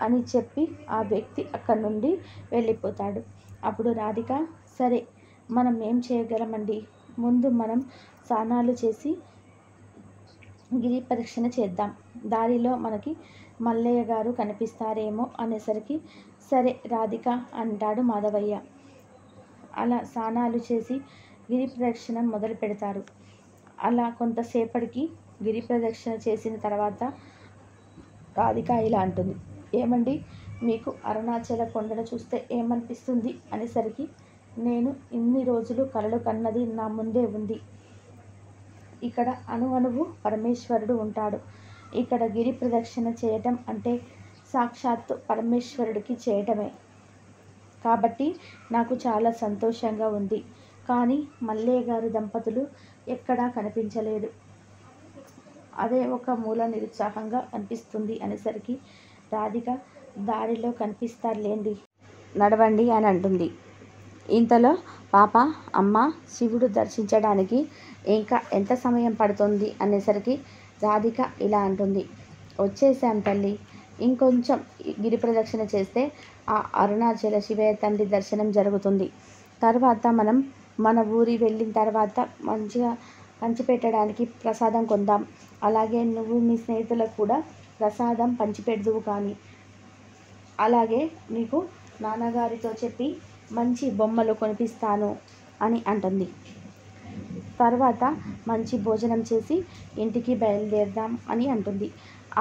అని చెప్పి ఆ వ్యక్తి అక్కడి నుండి వెళ్ళిపోతాడు. అప్పుడు రాధిక సరే మనం ఏం చేయగలమండి, ముందు మనం స్నానాలు చేసి గిరి ప్రదక్షిణ చేద్దాం, దారిలో మనకి మల్లయ్య గారు కనిపిస్తారేమో అనేసరికి సరే రాధిక అంటాడు మాధవయ్య. అలా స్నానాలు చేసి గిరి ప్రదక్షిణ మొదలు పెడతారు. అలా కొంతసేపటికి గిరి ప్రదక్షిణ చేసిన తర్వాత రాధిక ఇలా అంటుంది, ఏమండి మీకు అరుణాచల కొండను చూస్తే ఏమనిపిస్తుంది అనేసరికి నేను ఇన్ని రోజులు కలలు కన్నది నా ముందే ఉంది, ఇక్కడ అణువణువు పరమేశ్వరుడు ఉంటాడు, ఇక్కడ గిరి ప్రదక్షిణ చేయటం అంటే సాక్షాత్తు పరమేశ్వరుడికి చేయటమే, కాబట్టి నాకు చాలా సంతోషంగా ఉంది, కానీ మల్లయ్య గారు దంపతులు ఎక్కడా కనిపించలేదు, అదే ఒక మూల నిరుత్సాహంగా అనిపిస్తుంది అనేసరికి రాధిక దారిలో కనిపిస్తారులేండి, నడవండి అని అంటుంది. ఇంతలో పాప అమ్మ శివుడు దర్శించడానికి ఇంకా ఎంత సమయం పడుతుంది అనేసరికి రాధిక ఇలా అంటుంది, వచ్చేసాం తల్లి, ఇంకొంచెం గిరి ప్రదక్షిణ చేస్తే ఆ అరుణాచల శివయ్య తండ్రి దర్శనం జరుగుతుంది, తర్వాత మనం మన ఊరి వెళ్ళిన తర్వాత మంచిగా పంచిపెట్టడానికి ప్రసాదం కొందాం, అలాగే నువ్వు మీ స్నేహితులకు కూడా ప్రసాదం పంచిపెడుదువు కానీ, అలాగే నీకు నాన్నగారితో చెప్పి మంచి బొమ్మలు కొనిపిస్తాను అని అంటుంది. తర్వాత మంచి భోజనం చేసి ఇంటికి బయలుదేరదాం అని అంటుంది.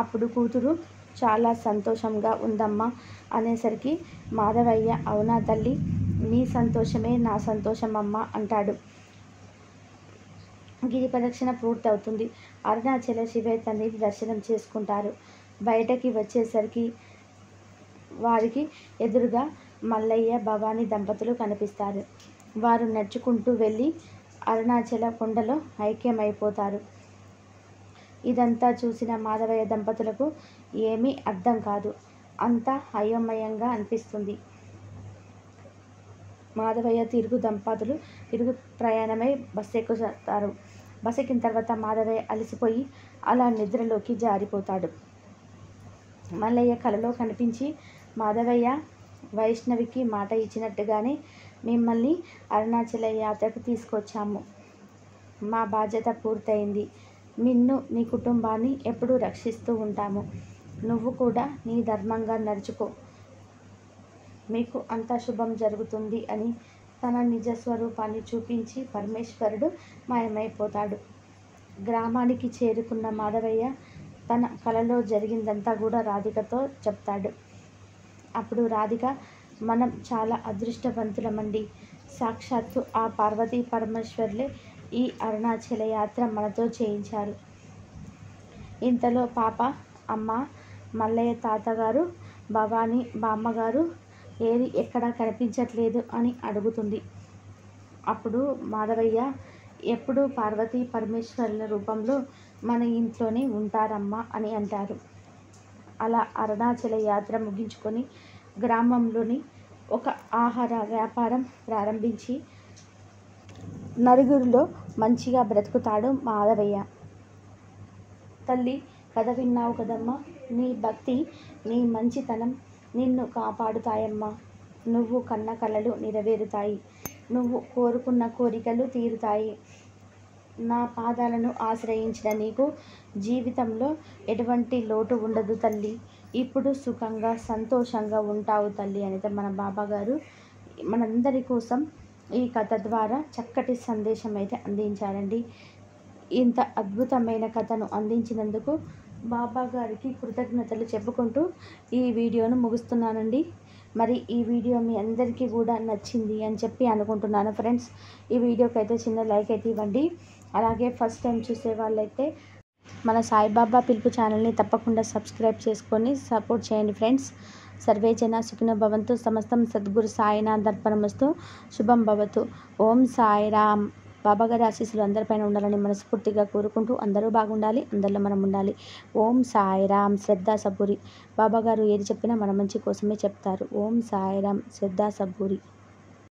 అప్పుడు కూతురు చాలా సంతోషంగా ఉందమ్మా అనేసరికి మాధవయ్య అవునా తల్లి, నీ సంతోషమే నా సంతోషం అమ్మా అంటాడు. గిరి ప్రదక్షిణ పూర్తి అవుతుంది. అరుణాచల శివయ్య తండ్రిని దర్శనం చేసుకుంటారు. బయటకి వచ్చేసరికి వారికి ఎదురుగా మల్లయ్య భవానీ దంపతులు కనిపిస్తారు. వారు నడుచుకుంటూ వెళ్ళి అరుణాచల కొండలో ఐక్యమైపోతారు. ఇదంతా చూసిన మాధవయ్య దంపతులకు ఏమీ అర్థం కాదు. అంతా అయోమయంగా అనిపిస్తుంది. మాధవయ్య తిరుగు ప్రయాణమై బస్సు ఎక్కుతారు. బస్సు ఎక్కిన తర్వాత మాధవయ్య అలసిపోయి అలా నిద్రలోకి జారిపోతాడు. మల్లయ్య కలలో కనిపించి, మాధవయ్య, వైష్ణవికి మాట ఇచ్చినట్టుగానే మిమ్మల్ని అరుణాచల యాత్రకు తీసుకొచ్చాము. మా బాధ్యత పూర్తయింది. నిన్ను, నీ కుటుంబాన్ని ఎప్పుడూ రక్షిస్తూ ఉంటాము. నువ్వు కూడా నీ ధర్మంగా నడుచుకో, మీకు అంతా శుభం జరుగుతుంది అని తన నిజస్వరూపాన్ని చూపించి పరమేశ్వరుడు మాయమైపోతాడు. గ్రామానికి చేరుకున్న మాధవయ్య తన కలలో జరిగిందంతా కూడా రాధికతో చెప్తాడు. అప్పుడు రాధిక, మనం చాలా అదృష్టవంతులమండి. సాక్షాత్తు ఆ పార్వతీ పరమేశ్వర్లే ఈ అరుణాచల యాత్ర మనతో చేయించారు. ఇంతలో పాప, అమ్మ, మల్లయ్య తాతగారు, భవానీ బామ్మగారు ఏది ఎక్కడా కనిపించట్లేదు అని అడుగుతుంది. అప్పుడు మాధవయ్య, ఎప్పుడూ పార్వతీ పరమేశ్వరుల రూపంలో మన ఇంట్లోనే ఉంటారమ్మా అని అంటారు. అలా అరుణాచల యాత్ర ముగించుకొని గ్రామంలోని ఒక ఆహార వ్యాపారం ప్రారంభించి నలుగురిలో మంచిగా బ్రతుకుతాడు మాధవయ్య. తల్లి, కథ విన్నావు కదమ్మా. నీ భక్తి, నీ మంచితనం నిన్ను కాపాడుతాయమ్మా. నువ్వు కన్న కలలు నెరవేరుతాయి. నువ్వు కోరుకున్న కోరికలు తీరుతాయి. నా పాదాలను ఆశ్రయించిన నీకు జీవితంలో ఎటువంటి లోటు ఉండదు తల్లి. ఇప్పుడు సుఖంగా సంతోషంగా ఉంటావు తల్లి అనేది మన బాబాగారు మనందరి కోసం ఈ కథ ద్వారా చక్కటి సందేశం అయితే అందించారండి. ఇంత అద్భుతమైన కథను అందించినందుకు బాబా గారికి కృతజ్ఞతలు చెప్పుకుంటూ ఈ వీడియోను ముగిస్తున్నానండి. మరి ఈ వీడియో మీ అందరికీ కూడా నచ్చింది అని చెప్పి అనుకుంటున్నాను ఫ్రెండ్స్. ఈ వీడియోకి అయితే చిన్న లైక్ అయితే ఇవ్వండి. అలాగే ఫస్ట్ టైం చూసే వాళ్ళైతే మన సాయిబాబా పిలుపు ఛానల్ని తప్పకుండా సబ్స్క్రైబ్ చేసుకొని సపోర్ట్ చేయండి ఫ్రెండ్స్. సర్వే జన సుఖినో భవంతు. సమస్తం సద్గురు సాయినాథ్ అర్పణమస్తు. శుభం భవతు. ఓం సాయిరామ్. బాబాగారి ఆశీస్సులు అందరిపైన ఉండాలని మనస్ఫూర్తిగా కోరుకుంటూ అందరూ బాగుండాలి, అందరిలో మనం ఉండాలి. ఓం సాయిరామ్. శ్రద్ధా సబూరి. బాబాగారు ఏది చెప్పినా మన మంచి కోసమే చెప్తారు. ఓం సాయిరామ్. శ్రద్ధా సబూరి.